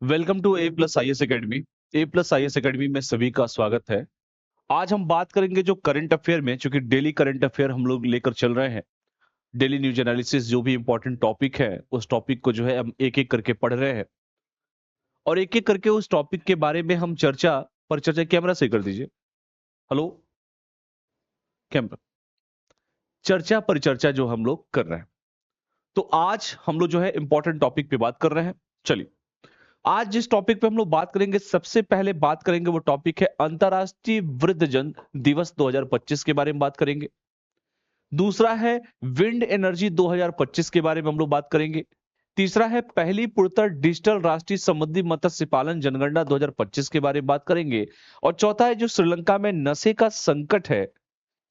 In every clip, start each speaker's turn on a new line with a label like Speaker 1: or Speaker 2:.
Speaker 1: Welcome to A plus I S academy. A plus I S academy में सभी का स्वागत है। आज हम बात करेंगे जो करंट अफेयर में, चूंकि डेली करंट अफेयर हम लोग लेकर चल रहे हैं, डेली न्यूज एनालिसिस जो भी इंपॉर्टेंट टॉपिक है उस टॉपिक को जो है हम एक एक करके पढ़ रहे हैं और एक एक करके उस टॉपिक के बारे में हम चर्चा कैमरा से कर दीजिए। Hello camera. चर्चा परिचर्चा जो हम लोग कर रहे हैं, तो आज हम लोग जो है इंपॉर्टेंट टॉपिक पे बात कर रहे हैं। चलिए, आज जिस टॉपिक पे हम लोग बात करेंगे, सबसे पहले बात करेंगे वो टॉपिक है अंतर्राष्ट्रीय वृद्धजन दिवस 2025 के बारे में बात करेंगे। दूसरा है विंड एनर्जी 2025 के बारे में हम लोग बात करेंगे। तीसरा है पहली पूर्णतः डिजिटल राष्ट्रीय समुद्री मत्स्य पालन जनगणना 2025 के बारे में बात करेंगे। और चौथा है जो श्रीलंका में नशे का संकट है,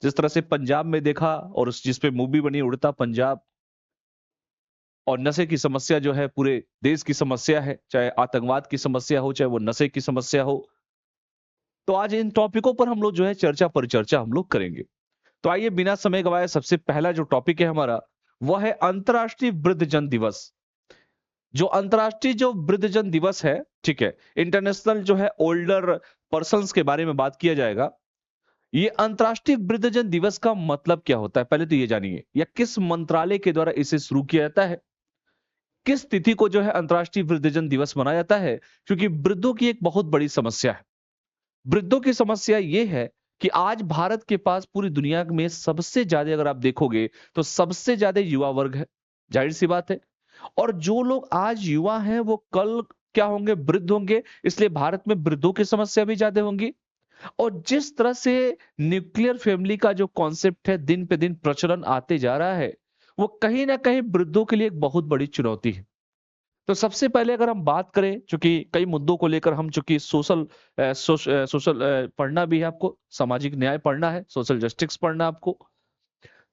Speaker 1: जिस तरह से पंजाब में देखा और उस जिस पे मूवी बनी उड़ता पंजाब, और नशे की समस्या जो है पूरे देश की समस्या है, चाहे आतंकवाद की समस्या हो चाहे वो नशे की समस्या हो। तो आज इन टॉपिकों पर हम लोग जो है चर्चा परिचर्चा हम लोग करेंगे। तो आइए बिना समय गवाए सबसे पहला जो टॉपिक है हमारा वह है अंतर्राष्ट्रीय वृद्धजन दिवस। जो अंतर्राष्ट्रीय जो वृद्धजन दिवस है, ठीक है, इंटरनेशनल जो है ओल्डर पर्संस के बारे में बात किया जाएगा। ये अंतर्राष्ट्रीय वृद्धजन दिवस का मतलब क्या होता है, पहले तो ये जानिए, या किस मंत्रालय के द्वारा इसे शुरू किया जाता है, किस तिथि को जो है अंतर्राष्ट्रीय वृद्धजन दिवस मनाया जाता है। क्योंकि वृद्धों की एक बहुत बड़ी समस्या है। वृद्धों की समस्या यह है कि आज भारत के पास पूरी दुनिया में सबसे ज्यादा, अगर आप देखोगे तो सबसे ज्यादा युवा वर्ग है, जाहिर सी बात है। और जो लोग आज युवा हैं वो कल क्या होंगे, वृद्ध होंगे, इसलिए भारत में वृद्धों की समस्या भी ज्यादा होंगी। और जिस तरह से न्यूक्लियर फैमिली का जो कॉन्सेप्ट है दिन पे दिन प्रचलन आते जा रहा है, वो कहीं ना कहीं वृद्धों के लिए एक बहुत बड़ी चुनौती है। तो सबसे पहले अगर हम बात करें, चूंकि कई मुद्दों को लेकर हम, चूंकि सोशल पढ़ना भी है आपको, सामाजिक न्याय पढ़ना है, सोशल जस्टिस पढ़ना है आपको।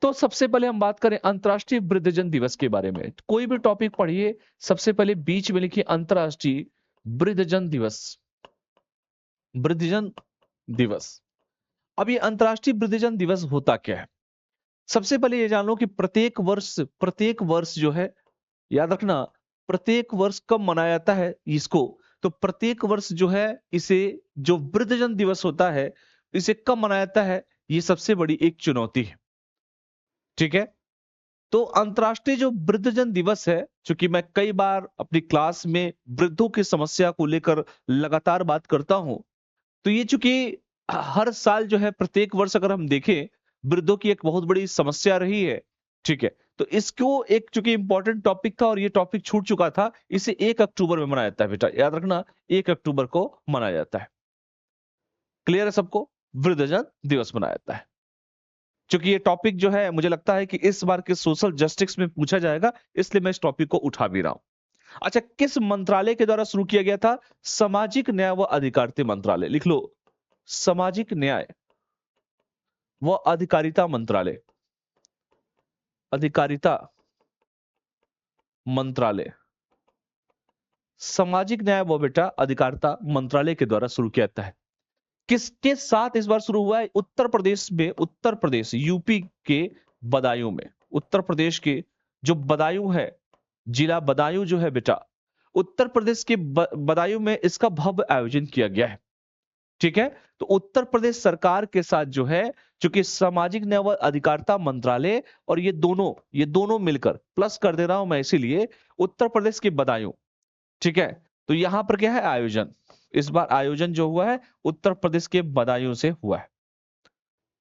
Speaker 1: तो सबसे पहले हम बात करें अंतर्राष्ट्रीय वृद्धजन दिवस के बारे में। कोई भी टॉपिक पढ़िए, सबसे पहले बीच में लिखिए अंतर्राष्ट्रीय वृद्धजन दिवस। वृद्धजन दिवस। अब ये अंतर्राष्ट्रीय वृद्धजन दिवस होता क्या है? सबसे पहले ये जान लो कि प्रत्येक वर्ष जो है, याद रखना, प्रत्येक वर्ष कब मनाया जाता है इसको। तो प्रत्येक वर्ष जो है इसे, जो वृद्धजन दिवस होता है, इसे कब मनाया जाता है, ये सबसे बड़ी एक चुनौती है। ठीक है, तो अंतर्राष्ट्रीय जो वृद्धजन दिवस है, क्योंकि मैं कई बार अपनी क्लास में वृद्धों की समस्या को लेकर लगातार बात करता हूं, तो ये चूंकि हर साल जो है, प्रत्येक वर्ष अगर हम देखें, वृद्धों की एक बहुत बड़ी समस्या रही है। ठीक है, तो इसको एक, चूंकि इंपॉर्टेंट टॉपिक था और ये टॉपिक छूट चुका था, इसे 1 अक्टूबर में मनाया जाता है बेटा, याद रखना, 1 अक्टूबर को मनाया जाता है। क्लियर है सबको? वृद्धजन दिवस मनाया जाता है। चूंकि ये टॉपिक जो है मुझे लगता है कि इस बार के सोशल जस्टिस में पूछा जाएगा, इसलिए मैं इस टॉपिक को उठा भी रहा हूं। अच्छा, किस मंत्रालय के द्वारा शुरू किया गया था? सामाजिक न्याय व अधिकारिता मंत्रालय। लिख लो, सामाजिक न्याय व अधिकारिता मंत्रालय। अधिकारिता मंत्रालय, सामाजिक न्याय व बेटा अधिकारिता मंत्रालय के द्वारा शुरू किया जाता है। किसके साथ इस बार शुरू हुआ है? उत्तर प्रदेश में, उत्तर प्रदेश यूपी के बदायूं में, उत्तर प्रदेश के जो बदायूं है, जिला बदायूं जो है बेटा, उत्तर प्रदेश के बदायूं में इसका भव्य आयोजन किया गया है। ठीक है, तो उत्तर प्रदेश सरकार के साथ जो है, चूंकि सामाजिक न्याय व अधिकारिता मंत्रालय और ये दोनों मिलकर, प्लस कर दे रहा हूं मैं इसीलिए, उत्तर प्रदेश के बदायूं। ठीक है, तो यहां पर क्या है, आयोजन, इस बार आयोजन जो हुआ है उत्तर प्रदेश के बदायूं से हुआ है।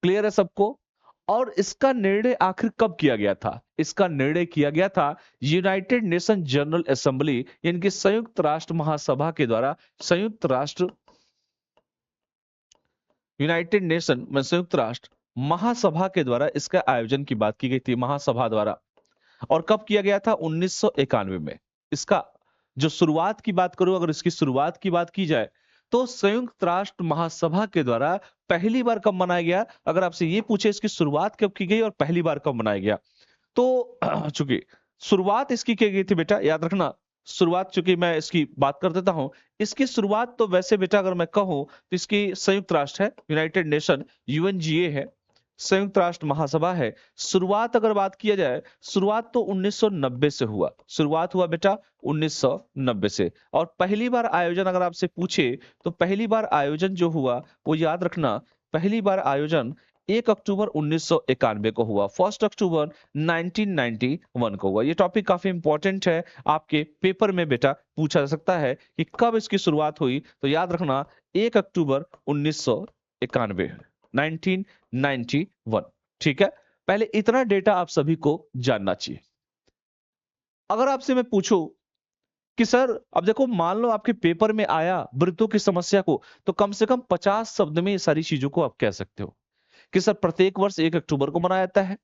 Speaker 1: क्लियर है सबको? और इसका निर्णय आखिर कब किया गया था? इसका निर्णय किया गया था यूनाइटेड नेशन जनरल असेंबली, यानी कि संयुक्त राष्ट्र महासभा के द्वारा, संयुक्त राष्ट्र, यूनाइटेड नेशन में संयुक्त राष्ट्र महासभा के द्वारा इसका आयोजन की बात की गई थी, महासभा द्वारा। और कब किया गया था? 1991 में। इसका जो शुरुआत की बात करूं, अगर इसकी शुरुआत की बात की जाए, तो संयुक्त राष्ट्र महासभा के द्वारा पहली बार कब मनाया गया? अगर आपसे ये पूछे इसकी शुरुआत कब की गई और पहली बार कब मनाया गया, तो चूंकि शुरुआत इसकी की गई थी बेटा, याद रखना, शुरुआत, चूंकि मैं इसकी बात कर देता हूं, इसकी शुरुआत तो वैसे बेटा अगर मैं कहूं तो इसकी संयुक्त राष्ट्र है, यूनाइटेड नेशन, यूएनजीए है, संयुक्त राष्ट्र महासभा है। शुरुआत अगर बात किया जाए, शुरुआत तो 1990 से हुआ, शुरुआत हुआ बेटा 1990 से। और पहली बार आयोजन अगर आपसे पूछे तो पहली बार आयोजन जो हुआ वो याद रखना, पहली बार आयोजन 1 अक्टूबर 1991 को हुआ, 1 अक्टूबर 1991 को हुआ। ये टॉपिक काफी इंपॉर्टेंट है, आपके पेपर में बेटा पूछा जा सकता है कि कब इसकी शुरुआत हुई, तो याद रखना 1 अक्टूबर 1991, 1991। ठीक है, पहले इतना डेटा आप सभी को जानना चाहिए। अगर आपसे मैं पूछूं कि सर, अब देखो मान लो आपके पेपर में आया वृद्धों की समस्या को, तो कम से कम 50 शब्द में ये सारी चीजों को आप कह सकते हो कि सर प्रत्येक वर्ष 1 अक्टूबर को मनाया जाता है,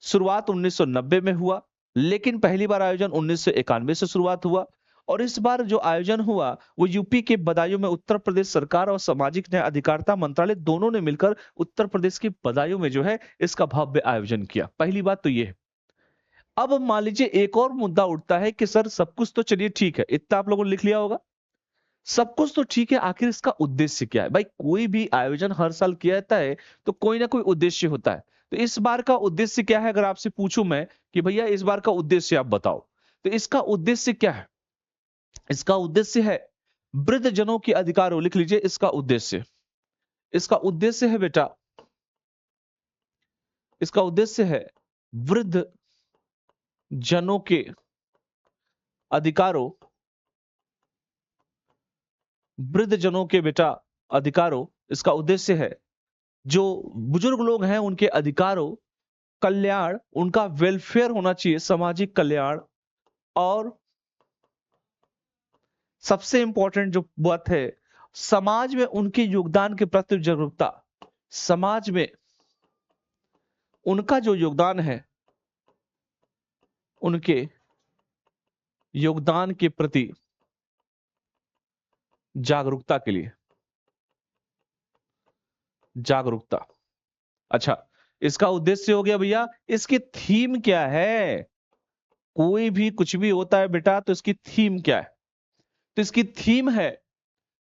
Speaker 1: शुरुआत 1990 में हुआ, लेकिन पहली बार आयोजन 1991 से शुरुआत हुआ, और इस बार जो आयोजन हुआ वो यूपी के बदायूं में उत्तर प्रदेश सरकार और सामाजिक न्याय अधिकारिता मंत्रालय दोनों ने मिलकर उत्तर प्रदेश के बदायूं में जो है इसका भव्य आयोजन किया। पहली बात तो ये है। अब मान लीजिए एक और मुद्दा उठता है कि सर सब कुछ तो चलिए ठीक है, इतना आप लोगों ने लिख लिया होगा, सब कुछ तो ठीक है, आखिर इसका उद्देश्य क्या है? भाई कोई भी आयोजन हर साल किया जाता है तो कोई ना कोई उद्देश्य होता है, तो इस बार का उद्देश्य क्या है? अगर आपसे पूछूं मैं कि भैया इस बार का उद्देश्य आप बताओ, तो इसका उद्देश्य क्या है? इसका उद्देश्य है वृद्ध जनों के अधिकारों, लिख लीजिए इसका उद्देश्य, इसका उद्देश्य है बेटा, इसका उद्देश्य है वृद्ध जनों के अधिकारों, वृद्ध जनों के बेटा अधिकारों, इसका उद्देश्य है जो बुजुर्ग लोग हैं उनके अधिकारों, कल्याण, उनका वेलफेयर होना चाहिए, सामाजिक कल्याण, और सबसे इंपॉर्टेंट जो बात है, समाज में उनके योगदान के प्रति जागरूकता, समाज में उनका जो योगदान है, उनके योगदान के प्रति जागरूकता के लिए, जागरूकता। अच्छा, इसका उद्देश्य हो गया भैया, इसकी थीम क्या है? कोई भी कुछ भी होता है बेटा तो इसकी थीम क्या है? तो इसकी थीम है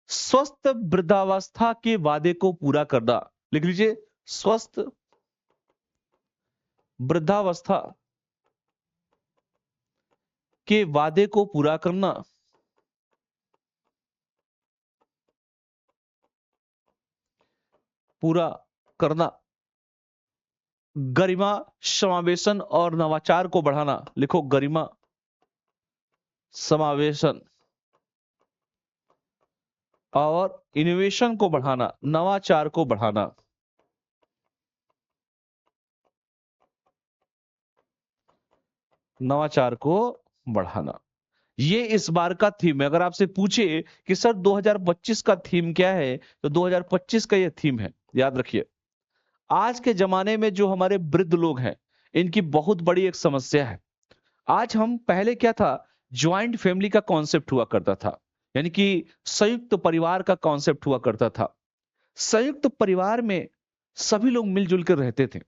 Speaker 1: स्वस्थ वृद्धावस्था के वादे को पूरा करना, लिख लीजिए स्वस्थ वृद्धावस्था के वादे को पूरा करना, पूरा करना, गरिमा, समावेशन और नवाचार को बढ़ाना, लिखो गरिमा, समावेशन और इनोवेशन को बढ़ाना, नवाचार को बढ़ाना, नवाचार को बढ़ाना, ये इस बार का थीम है। अगर आपसे पूछे कि सर 2025 का थीम क्या है, तो 2025 का ये थीम है। याद रखिए, आज के जमाने में जो हमारे वृद्ध लोग हैं इनकी बहुत बड़ी एक समस्या है। आज हम, पहले क्या था, ज्वाइंट फैमिली का कॉन्सेप्ट हुआ करता था, यानी कि संयुक्त परिवार का कॉन्सेप्ट हुआ करता था। संयुक्त परिवार में सभी लोग मिलजुल कर रहते थे,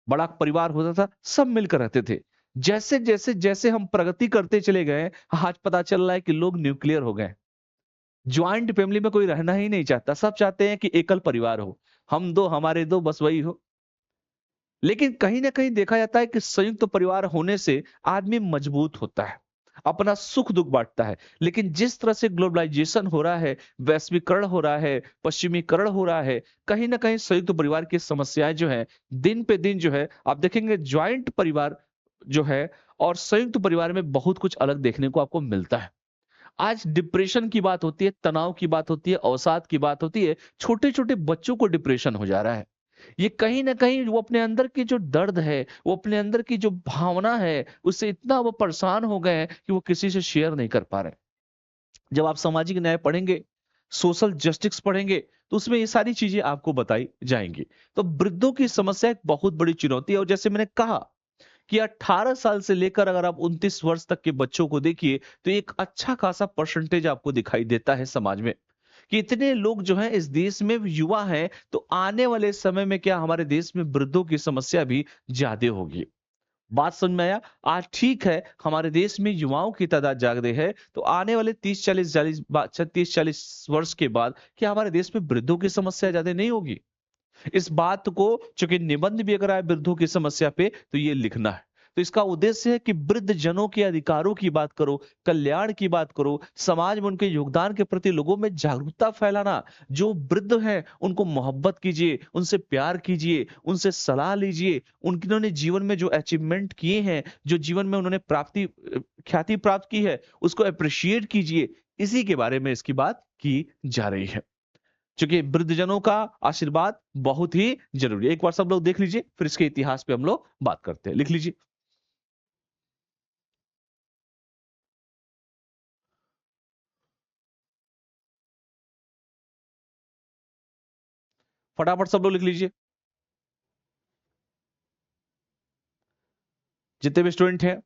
Speaker 1: बड़ा परिवार होता था, सब मिलकर रहते थे। जैसे जैसे जैसे हम प्रगति करते चले गए, आज पता चल रहा है कि लोग न्यूक्लियर हो गए। ज्वाइंट फैमिली में कोई रहना ही नहीं चाहता, सब चाहते हैं कि एकल परिवार हो, हम दो हमारे दो, बस वही हो। लेकिन कहीं ना कहीं देखा जाता है कि संयुक्त परिवार होने से आदमी मजबूत होता है, अपना सुख दुख बांटता है। लेकिन जिस तरह से ग्लोबलाइजेशन हो रहा है, वैश्वीकरण हो रहा है, पश्चिमीकरण हो रहा है, कहीं ना कहीं संयुक्त परिवार की समस्याएं जो है दिन पे दिन जो है, आप देखेंगे ज्वाइंट परिवार जो है और संयुक्त परिवार में बहुत कुछ अलग देखने को आपको मिलता है। आज डिप्रेशन की बात होती है, तनाव की बात होती है, अवसाद की बात होती है, छोटे छोटे बच्चों को डिप्रेशन हो जा रहा है। ये कहीं ना कहीं वो अपने अंदर की जो दर्द है, वो अपने अंदर की जो भावना है, उससे इतना वो परेशान हो गए हैं कि वो किसी से शेयर नहीं कर पा रहे। जब आप सामाजिक न्याय पढ़ेंगे, सोशल जस्टिस पढ़ेंगे, तो उसमें ये सारी चीजें आपको बताई जाएंगी। तो वृद्धों की समस्या एक बहुत बड़ी चुनौती है, और जैसे मैंने कहा कि 18 साल से लेकर अगर आप 29 वर्ष तक के बच्चों को देखिए, तो एक अच्छा खासा परसेंटेज आपको दिखाई देता है समाज में, कि इतने लोग जो हैं इस देश में युवा हैं, तो आने वाले समय में क्या हमारे देश में वृद्धों की समस्या भी ज्यादा होगी। बात समझ में आया? आज ठीक है हमारे देश में युवाओं की तादाद ज्यादा है, तो आने वाले 30-40 वर्ष के बाद क्या हमारे देश में वृद्धों की समस्या ज्यादा नहीं होगी? इस बात को, चूंकि निबंध भी अगर आए वृद्धों की समस्या पे, तो ये लिखना है। तो इसका उद्देश्य है कि वृद्ध जनों के अधिकारों की बात करो, कल्याण की बात करो, समाज में उनके योगदान के प्रति लोगों में जागरूकता फैलाना। जो वृद्ध हैं उनको मोहब्बत कीजिए, उनसे प्यार कीजिए, उनसे सलाह लीजिए, उन्होंने जीवन में जो अचीवमेंट किए हैं, जो जीवन में उन्होंने ख्याति प्राप्त की है, उसको अप्रिशिएट कीजिए। इसी के बारे में इसकी बात की जा रही है, क्योंकि वृद्धजनों का आशीर्वाद बहुत ही जरूरी है। एक बार सब लोग देख लीजिए, फिर इसके इतिहास पे हम लोग बात करते हैं। लिख लीजिए, फटाफट सब लोग लिख लीजिए, जितने भी स्टूडेंट हैं,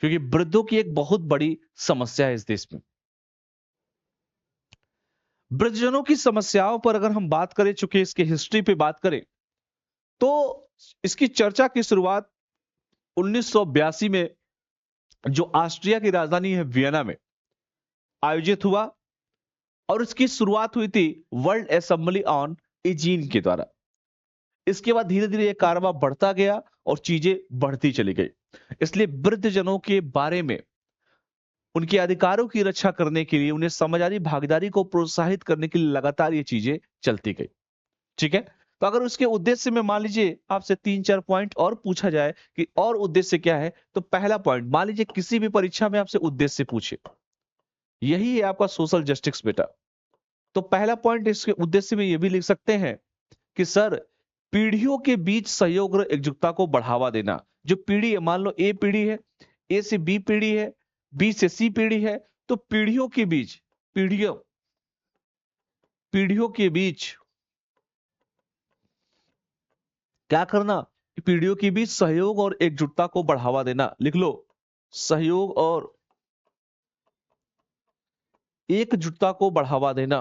Speaker 1: क्योंकि वृद्धों की एक बहुत बड़ी समस्या है इस देश में। वृद्धजनों की समस्याओं पर अगर हम बात करें, चूंकि इसके हिस्ट्री पे बात करें, तो इसकी चर्चा की शुरुआत 1982 में, जो ऑस्ट्रिया की राजधानी है वियना में, आयोजित हुआ। और इसकी शुरुआत हुई थी वर्ल्ड असेंबली ऑन एजीन के द्वारा। इसके बाद धीरे धीरे यह कारवा बढ़ता गया और चीजें बढ़ती चली गई। इसलिए वृद्धजनों के बारे में, उनके अधिकारों की रक्षा करने के लिए, उन्हें सामाजिक भागीदारी को प्रोत्साहित करने के लिए लगातार ये चीजें चलती गई। ठीक है, तो अगर उसके उद्देश्य में मान लीजिए आपसे 3-4 पॉइंट और पूछा जाए कि और उद्देश्य क्या है, तो पहला पॉइंट, मान लीजिए किसी भी परीक्षा में आपसे उद्देश्य पूछे, यही है आपका सोशल जस्टिस बेटा, तो पहला पॉइंट इसके उद्देश्य में यह भी लिख सकते हैं कि सर, पीढ़ियों के बीच सहयोग और एकजुटता को बढ़ावा देना। जो पीढ़ी है, मान लो ए पीढ़ी है, ए से बी पीढ़ी है, बी से सी पीढ़ी है, तो पीढ़ियों के बीच, पीढ़ियों पीढ़ियों के बीच क्या करना, कि पीढ़ियों के बीच सहयोग और एकजुटता को बढ़ावा देना। लिख लो, सहयोग और एकजुटता को बढ़ावा देना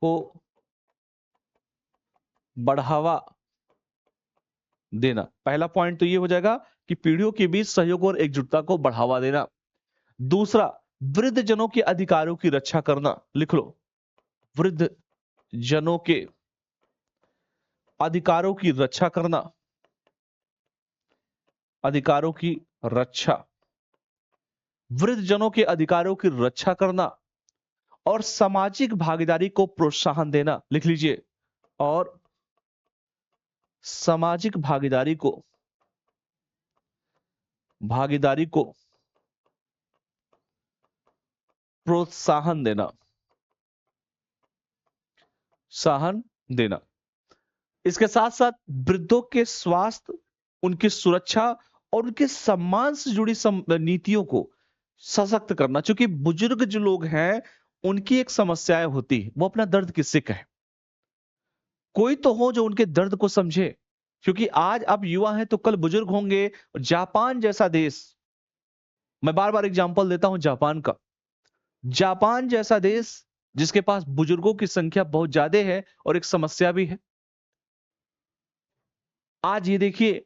Speaker 1: को बढ़ावा देना। पहला पॉइंट तो ये हो जाएगा कि पीढ़ियों के बीच सहयोग और एकजुटता को बढ़ावा देना। दूसरा, वृद्ध जनों के अधिकारों की रक्षा करना। लिख लो, वृद्ध जनों के अधिकारों की रक्षा करना, अधिकारों की रक्षा, वृद्ध जनों के अधिकारों की रक्षा करना और सामाजिक भागीदारी को प्रोत्साहन देना। लिख लीजिए, और सामाजिक भागीदारी को प्रोत्साहन देना, साहन देना। इसके साथ साथ वृद्धों के स्वास्थ्य, उनकी सुरक्षा और उनके सम्मान से जुड़ी नीतियों को सशक्त करना। क्योंकि बुजुर्ग जो लोग हैं, उनकी एक समस्याएं होती है, वो अपना दर्द किससे कहे, कोई तो हो जो उनके दर्द को समझे। क्योंकि आज आप युवा हैं तो कल बुजुर्ग होंगे। जापान जैसा देश, मैं बार बार एग्जांपल देता हूं जापान का, जापान जैसा देश जिसके पास बुजुर्गों की संख्या बहुत ज्यादा है और एक समस्या भी है। आज ये देखिए,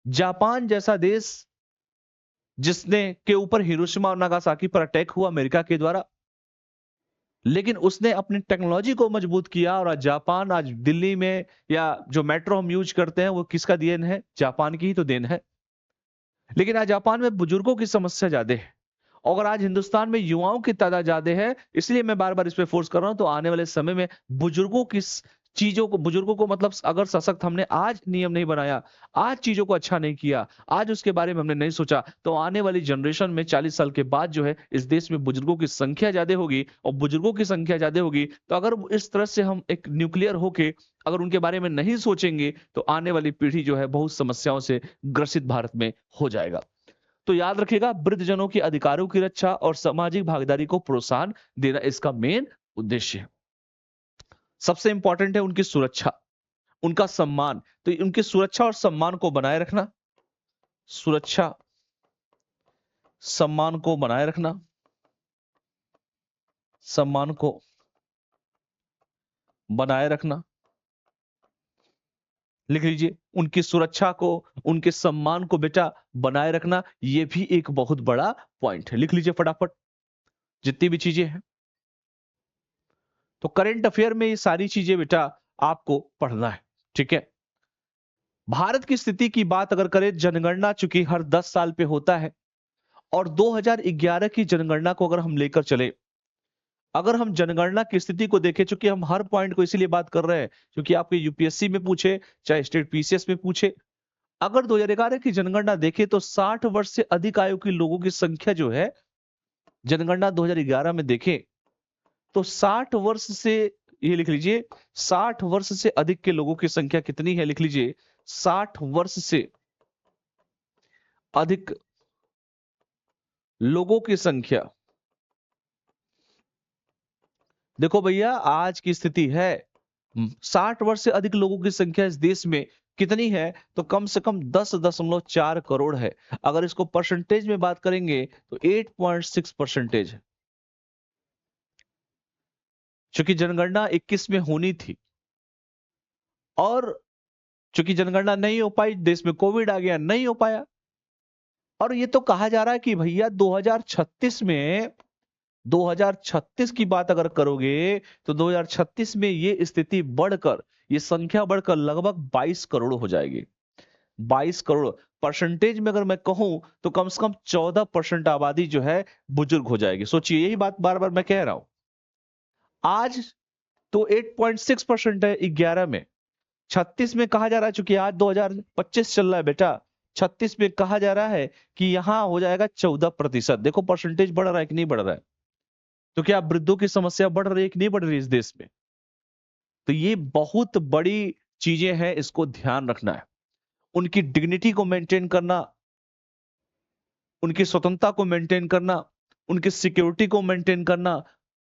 Speaker 1: जापान जैसा देश जिसने के ऊपर हिरोशिमा और नागासाकी पर अटैक हुआ अमेरिका के द्वारा, लेकिन उसने अपनी टेक्नोलॉजी को मजबूत किया और आज जापान, आज दिल्ली में या जो मेट्रो हम यूज करते हैं, वो किसका देन है, जापान की ही तो देन है। लेकिन आज जापान में बुजुर्गों की समस्या ज्यादा है, और आज हिंदुस्तान में युवाओं की तादाद ज्यादा है। इसलिए मैं बार बार इस पे फोर्स कर रहा हूं। तो आने वाले समय में बुजुर्गों की चीजों को, बुजुर्गों को मतलब अगर सशक्त हमने आज नियम नहीं बनाया, आज चीजों को अच्छा नहीं किया, आज उसके बारे में हमने नहीं सोचा, तो आने वाली जनरेशन में 40 साल के बाद जो है, इस देश में बुजुर्गों की संख्या ज्यादा होगी। और बुजुर्गों की संख्या ज्यादा होगी, तो अगर इस तरह से हम एक न्यूक्लियर होके अगर उनके बारे में नहीं सोचेंगे, तो आने वाली पीढ़ी जो है बहुत समस्याओं से ग्रसित भारत में हो जाएगा। तो याद रखिएगा, वृद्धजनों के अधिकारों की रक्षा और सामाजिक भागीदारी को प्रोत्साहन देना इसका मेन उद्देश्य है। सबसे इंपॉर्टेंट है उनकी सुरक्षा, उनका सम्मान। तो उनकी सुरक्षा और सम्मान को बनाए रखना, सुरक्षा सम्मान को बनाए रखना, सम्मान को बनाए रखना। लिख लीजिए, उनकी सुरक्षा को, उनके सम्मान को बेटा बनाए रखना, यह भी एक बहुत बड़ा पॉइंट है। लिख लीजिए फटाफट जितनी भी चीजें हैं। तो करंट अफेयर में ये सारी चीजें बेटा आपको पढ़ना है, ठीक है। भारत की स्थिति की बात अगर करें, जनगणना चूंकि हर 10 साल पे होता है और 2011 की जनगणना को अगर हम लेकर चले, अगर हम जनगणना की स्थिति को देखें, चूंकि हम हर पॉइंट को इसीलिए बात कर रहे हैं क्योंकि आपके यूपीएससी में पूछे चाहे स्टेट पीसीएस में पूछे, अगर 2011 की जनगणना देखें तो 60 वर्ष से अधिक आयु के लोगों की संख्या जो है, जनगणना 2011 में देखें तो 60 वर्ष से, ये लिख लीजिए, 60 वर्ष से अधिक के लोगों की संख्या कितनी है, लिख लीजिए 60 वर्ष से अधिक लोगों की संख्या। देखो भैया, आज की स्थिति है 60 वर्ष से अधिक लोगों की संख्या इस देश में कितनी है, तो कम से कम 10.4 करोड़ है। अगर इसको परसेंटेज में बात करेंगे तो 8.6% है। चूंकि जनगणना 21 में होनी थी और चूंकि जनगणना नहीं हो पाई, देश में कोविड आ गया, नहीं हो पाया। और ये तो कहा जा रहा है कि भैया 2036 की बात अगर करोगे तो 2036 में ये स्थिति बढ़कर, ये संख्या बढ़कर लगभग 22 करोड़ हो जाएगी। 22 करोड़ परसेंटेज में अगर मैं कहूं तो कम से कम 14% आबादी जो है बुजुर्ग हो जाएगी। सोचिए, यही बात बार बार मैं कह रहा हूं। आज तो 8.6% है 11 में, 36 में कहा जा रहा है, चूंकि आज 2025 चल रहा है बेटा, 36 में कहा जा रहा है कि यहां हो जाएगा 14%। देखो परसेंटेज बढ़ रहा है कि नहीं बढ़ रहा है। तो क्या वृद्धों की समस्या बढ़ रही है कि नहीं बढ़ रही है इस देश में? तो ये बहुत बड़ी चीजें हैं, इसको ध्यान रखना है। उनकी डिग्निटी को मेंटेन करना, उनकी स्वतंत्रता को मेंटेन करना, उनकी सिक्योरिटी को मेंटेन करना,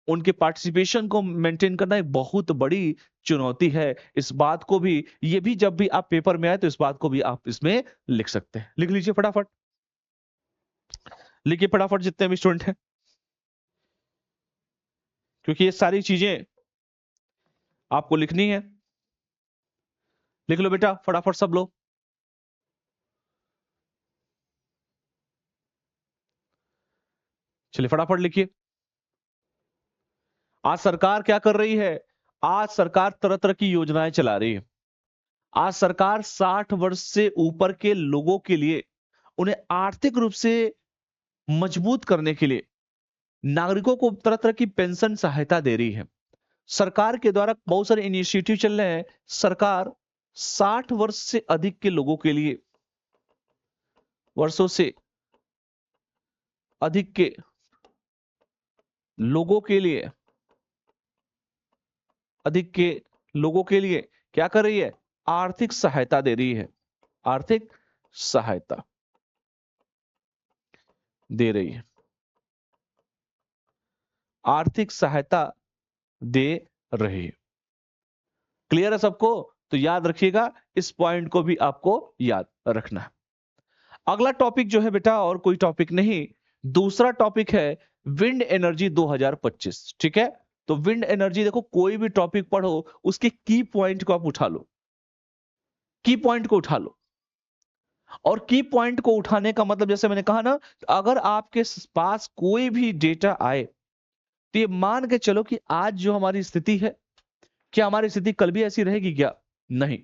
Speaker 1: उनके पार्टिसिपेशन को मेंटेन करना एक बहुत बड़ी चुनौती है। इस बात को भी, ये भी जब भी आप पेपर में आए तो इस बात को भी आप इसमें लिख सकते हैं। लिख लीजिए फटाफट, लिखिए फटाफट जितने भी स्टूडेंट हैं, क्योंकि ये सारी चीजें आपको लिखनी है। लिख लो बेटा फटाफट सब लोग। चलिए फटाफट लिखिए। आज सरकार क्या कर रही है? आज सरकार तरह तरह की योजनाएं चला रही है। आज सरकार 60 वर्ष से ऊपर के लोगों के लिए, उन्हें आर्थिक रूप से मजबूत करने के लिए नागरिकों को तरह तरह की पेंशन सहायता दे रही है। सरकार के द्वारा बहुत सारे इनिशिएटिव चल रहे हैं। सरकार 60 वर्ष से अधिक के लोगों के लिए, वर्षों से अधिक के लोगों के लिए, अधिक के लोगों के लिए क्या कर रही है? आर्थिक सहायता दे रही है। आर्थिक सहायता दे रही है। आर्थिक सहायता दे रही है। क्लियर है सबको? तो याद रखिएगा, इस पॉइंट को भी आपको याद रखना है। अगला टॉपिक जो है बेटा, और कोई टॉपिक नहीं, दूसरा टॉपिक है विंड एनर्जी 2025। ठीक है, तो विंड एनर्जी, देखो कोई भी टॉपिक पढ़ो उसके की पॉइंट को आप उठा लो, की पॉइंट को उठा लो। और की पॉइंट को उठाने का मतलब, जैसे मैंने कहा ना, अगर आपके पास कोई भी डेटा आए तो ये मान के चलो कि आज जो हमारी स्थिति है, क्या हमारी स्थिति कल भी ऐसी रहेगी क्या? नहीं।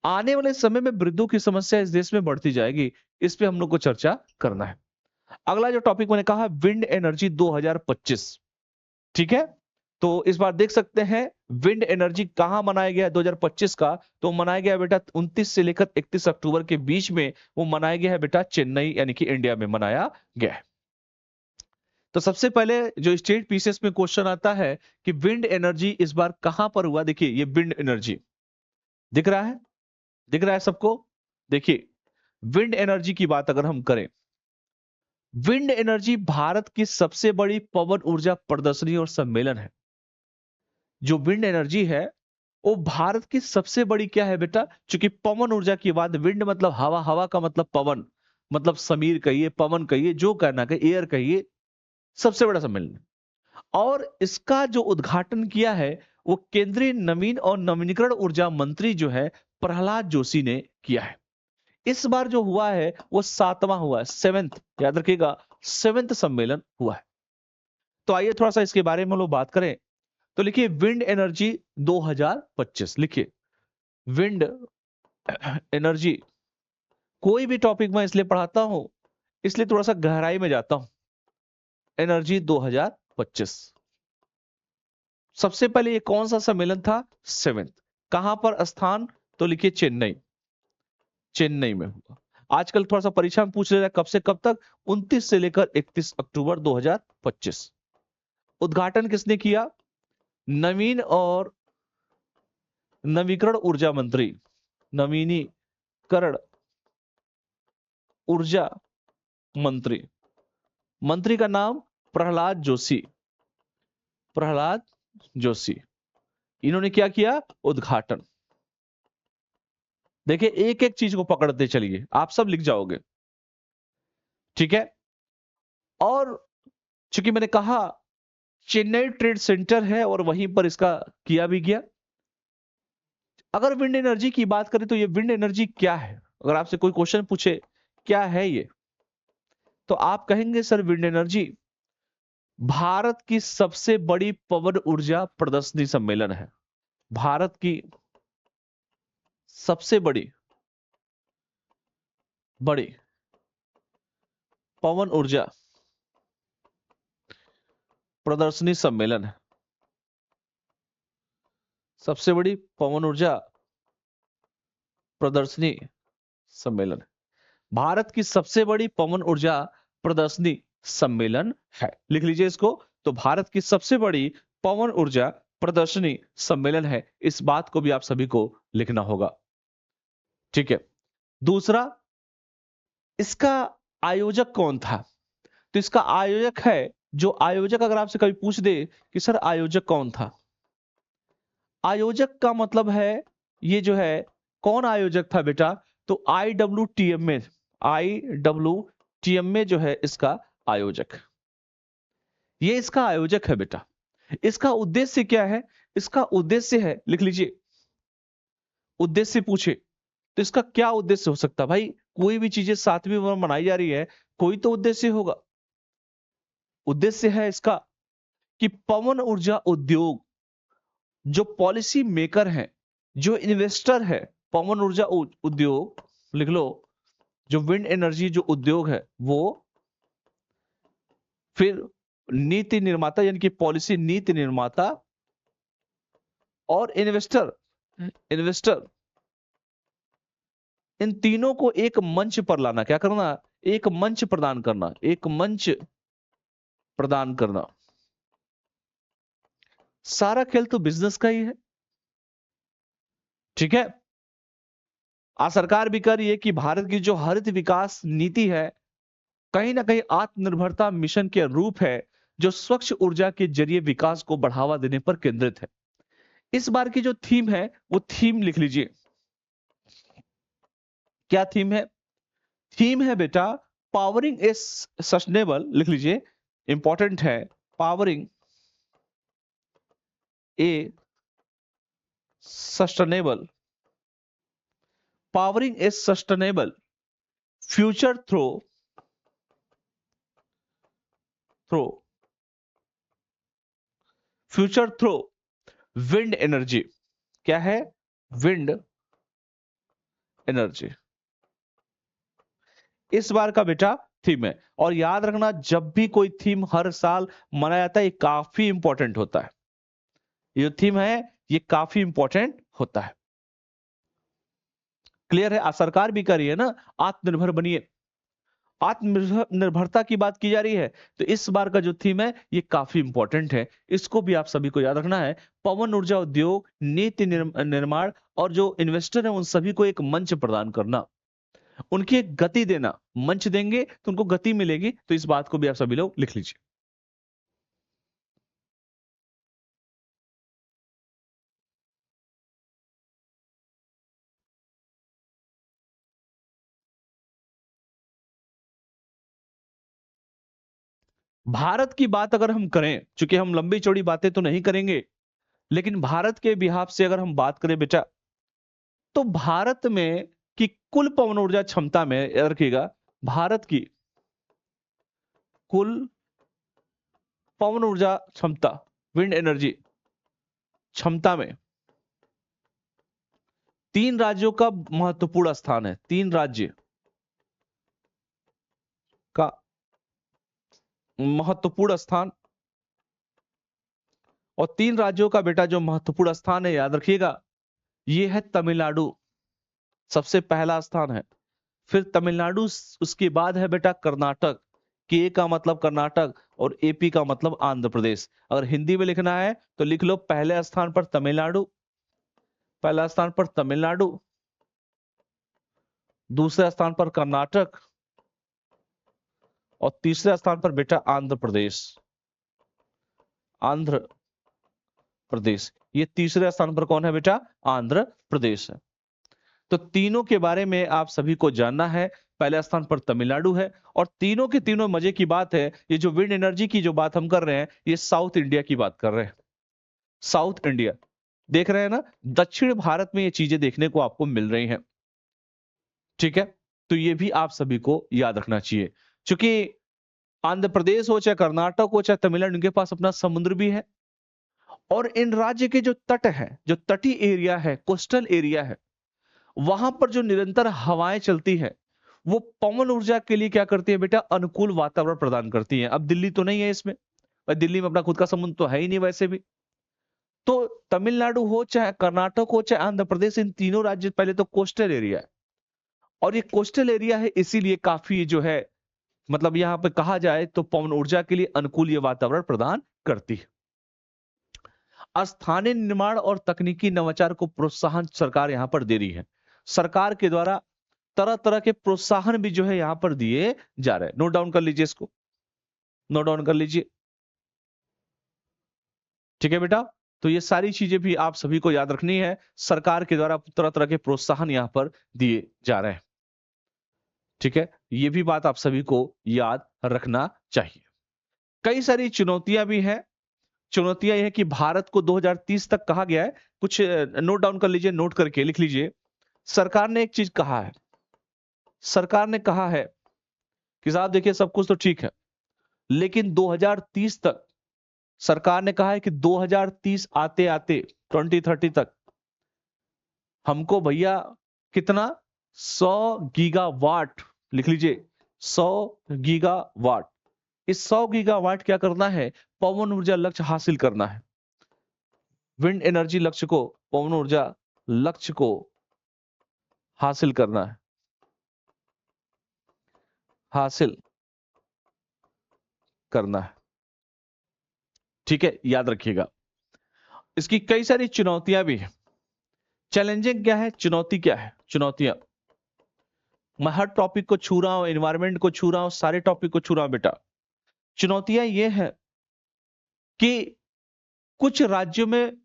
Speaker 1: आने वाले समय में वृद्धों की समस्या इस देश में बढ़ती जाएगी। इस पे हम लोग को चर्चा करना है। अगला जो टॉपिक मैंने कहा, विंड एनर्जी 2025। ठीक है, तो इस बार देख सकते हैं विंड एनर्जी कहां मनाया गया 2025 का। तो मनाया गया बेटा 29 से लेकर 31 अक्टूबर के बीच में, वो मनाया गया है बेटा चेन्नई, यानी कि इंडिया में मनाया गया है। तो सबसे पहले जो स्टेट पीसीएस में क्वेश्चन आता है कि विंड एनर्जी इस बार कहां पर हुआ। देखिए ये विंड एनर्जी दिख रहा है, दिख रहा है सबको? देखिए विंड एनर्जी की बात अगर हम करें, विंड एनर्जी भारत की सबसे बड़ी पवन ऊर्जा प्रदर्शनी और सम्मेलन है। जो विंड एनर्जी है वो भारत की सबसे बड़ी क्या है बेटा, क्योंकि पवन ऊर्जा की बात, विंड मतलब हवा, हवा का मतलब पवन, मतलब समीर कहिए, पवन कहिए, जो कहना कहिए, एयर कहिए, सबसे बड़ा सम्मेलन। और इसका जो उद्घाटन किया है वो केंद्रीय नवीन और नवीनीकरण ऊर्जा मंत्री जो है प्रहलाद जोशी ने किया है। इस बार जो हुआ है वो 7वां हुआ है, 7th, याद रखिएगा 7th सम्मेलन हुआ है। तो आइए थोड़ा सा इसके बारे में हम लोग बात करें। तो लिखिए विंड एनर्जी 2025, लिखिए विंड एनर्जी। कोई भी टॉपिक मैं इसलिए पढ़ाता हूं, इसलिए थोड़ा सा गहराई में जाता हूं। एनर्जी 2025। सबसे पहले ये कौन सा सम्मेलन था? 7th। कहां पर स्थान? तो लिखिए चेन्नई, चेन्नई में हुआ। आजकल थोड़ा सा परीक्षा में पूछ ले रहा है कब से कब तक, 29 से लेकर 31 अक्टूबर 2025। उद्घाटन किसने किया? नवीन और नवीकरण ऊर्जा मंत्री, नवीनीकरण ऊर्जा मंत्री, मंत्री का नाम प्रहलाद जोशी, प्रहलाद जोशी। इन्होंने क्या किया? उद्घाटन। देखिए एक एक चीज को पकड़ते चलिए, आप सब लिख जाओगे, ठीक है। और चूंकि मैंने कहा चेन्नई ट्रेड सेंटर है और वहीं पर इसका किया भी गया। अगर विंड एनर्जी की बात करें तो ये विंड एनर्जी क्या है? अगर आपसे कोई क्वेश्चन पूछे क्या है ये, तो आप कहेंगे सर विंड एनर्जी भारत की सबसे बड़ी पवन ऊर्जा प्रदर्शनी सम्मेलन है। भारत की सबसे बड़ी बड़ी पवन ऊर्जा प्रदर्शनी सम्मेलन है। सबसे बड़ी पवन ऊर्जा प्रदर्शनी सम्मेलन है। भारत की सबसे बड़ी पवन ऊर्जा प्रदर्शनी सम्मेलन है। लिख लीजिए इसको। तो भारत की सबसे बड़ी पवन ऊर्जा प्रदर्शनी सम्मेलन है। इस बात को भी आप सभी को लिखना होगा, ठीक है। दूसरा, इसका आयोजक कौन था? तो इसका आयोजक है, जो आयोजक अगर आपसे कभी पूछ दे कि सर आयोजक कौन था, आयोजक का मतलब है ये जो है कौन आयोजक था बेटा, तो IWTM में, IWTM में जो है इसका आयोजक, ये इसका आयोजक है बेटा। इसका उद्देश्य क्या है? इसका उद्देश्य है, लिख लीजिए, उद्देश्य पूछे तो इसका क्या उद्देश्य हो सकता है भाई? कोई भी चीजें 7वीं में मनाई जा रही है, कोई तो उद्देश्य होगा। उद्देश्य है इसका कि पवन ऊर्जा उद्योग, जो पॉलिसी मेकर है, जो इन्वेस्टर है, पवन ऊर्जा उद्योग, लिख लो, जो विंड एनर्जी जो उद्योग है वो, फिर नीति निर्माता यानी कि पॉलिसी नीति निर्माता, और इन्वेस्टर, इन्वेस्टर, इन तीनों को एक मंच पर लाना। क्या करना? एक मंच प्रदान करना, एक मंच प्रदान करना। सारा खेल तो बिजनेस का ही है, ठीक है। आज सरकार भी कर रही है कि भारत की जो हरित विकास नीति है, कहीं ना कहीं आत्मनिर्भरता मिशन के रूप है, जो स्वच्छ ऊर्जा के जरिए विकास को बढ़ावा देने पर केंद्रित है। इस बार की जो थीम है वो थीम लिख लीजिए। क्या थीम है? थीम है बेटा पावरिंग ए सस्टेनेबल, लिख लीजिए, इंपॉर्टेंट है, powering a sustainable, powering a sustainable future through through future through wind energy. क्या है? विंड एनर्जी इस बार का बेटा थीम है। और याद रखना, जब भी कोई थीम हर साल मनाया जाता है, ये काफी इंपॉर्टेंट होता है। ये थीम है, ये काफी इंपॉर्टेंट होता है। क्लियर है? सरकार भी कर रही है ना, आत्मनिर्भर बनिए, आत्मनिर्भरता की बात की जा रही है। तो इस बार का जो थीम है ये काफी इंपॉर्टेंट है, इसको भी आप सभी को याद रखना है। पवन ऊर्जा उद्योग, नीति निर्माण, और जो इन्वेस्टर है उन सभी को एक मंच प्रदान करना, उनकी एक गति देना। मंच देंगे तो उनको गति मिलेगी। तो इस बात को भी आप सभी लोग लिख लीजिए। भारत की बात अगर हम करें, चूंकि हम लंबी चौड़ी बातें तो नहीं करेंगे, लेकिन भारत के बिहाफ से अगर हम बात करें बेटा, तो भारत में की कुल पवन ऊर्जा क्षमता में, याद रखिएगा, भारत की कुल पवन ऊर्जा क्षमता, विंड एनर्जी, क्षमता में 3 राज्यों का महत्वपूर्ण स्थान है। 3 राज्य का महत्वपूर्ण स्थान, और 3 राज्यों का बेटा जो महत्वपूर्ण स्थान है, याद रखिएगा, ये है तमिलनाडु, सबसे पहला स्थान है। फिर तमिलनाडु, उसके बाद है बेटा कर्नाटक, के का मतलब कर्नाटक और एपी का मतलब आंध्र प्रदेश। अगर हिंदी में लिखना है तो लिख लो, पहले स्थान पर तमिलनाडु, पहला स्थान पर तमिलनाडु, दूसरे स्थान पर कर्नाटक और तीसरे स्थान पर बेटा आंध्र प्रदेश। आंध्र प्रदेश, ये तीसरे स्थान पर कौन है बेटा? आंध्र प्रदेश है। तो तीनों के बारे में आप सभी को जानना है। पहले स्थान पर तमिलनाडु है, और तीनों के तीनों मजे की बात है, ये जो विंड एनर्जी की जो बात हम कर रहे हैं, ये साउथ इंडिया की बात कर रहे हैं। साउथ इंडिया देख रहे हैं ना, दक्षिण भारत में ये चीजें देखने को आपको मिल रही हैं। ठीक है, तो ये भी आप सभी को याद रखना चाहिए, क्योंकि आंध्र प्रदेश हो चाहे कर्नाटक हो चाहे तमिलनाडु, इनके पास अपना समुद्र भी है, और इन राज्य के जो तट है, जो तटीय एरिया है, कोस्टल एरिया है, वहां पर जो निरंतर हवाएं चलती है, वो पवन ऊर्जा के लिए क्या करती है बेटा? अनुकूल वातावरण प्रदान करती है। अब दिल्ली तो नहीं है इसमें, और दिल्ली में अपना खुद का समुद्र तो है ही नहीं वैसे भी। तो तमिलनाडु हो चाहे कर्नाटक हो चाहे आंध्र प्रदेश, इन तीनों राज्य पहले तो कोस्टल एरिया है, और ये कोस्टल एरिया है इसीलिए काफी जो है, मतलब यहां पे कहा जाए तो पवन ऊर्जा के लिए अनुकूल ये वातावरण प्रदान करती है। स्थानीय निर्माण और तकनीकी नवाचार को प्रोत्साहन सरकार यहां पर दे रही है। सरकार के द्वारा तरह तरह के प्रोत्साहन भी जो है यहां पर दिए जा रहे हैं। नोट डाउन कर लीजिए इसको, नोट डाउन कर लीजिए। ठीक है बेटा, तो ये सारी चीजें भी आप सभी को याद रखनी है। सरकार के द्वारा तरह तरह के प्रोत्साहन यहां पर दिए जा रहे हैं। ठीक है, ये भी बात आप सभी को याद रखना चाहिए। कई सारी चुनौतियां भी हैं। चुनौतियां यह है कि भारत को 2030 तक कहा गया है, कुछ नोट डाउन कर लीजिए, नोट करके लिख लीजिए। सरकार ने एक चीज कहा है, सरकार ने कहा है कि साहब देखिए सब कुछ तो ठीक है, लेकिन 2030 तक सरकार ने कहा है कि 2030 आते आते 2030 तक हमको भैया कितना 100 गीगावाट, लिख लीजिए 100 गीगावाट। इस 100 गीगावाट क्या करना है? पवन ऊर्जा लक्ष्य हासिल करना है। विंड एनर्जी लक्ष्य को, पवन ऊर्जा लक्ष्य को हासिल करना है, हासिल करना है। ठीक है, याद रखिएगा। इसकी कई सारी चुनौतियां भी है। चैलेंजिंग क्या है, चुनौती क्या है? चुनौतियां, मैं हर टॉपिक को छू रहा हूं, एनवायरमेंट को छू रहा हूं, सारे टॉपिक को छू रहा हूं बेटा। चुनौतियां ये है कि कुछ राज्यों में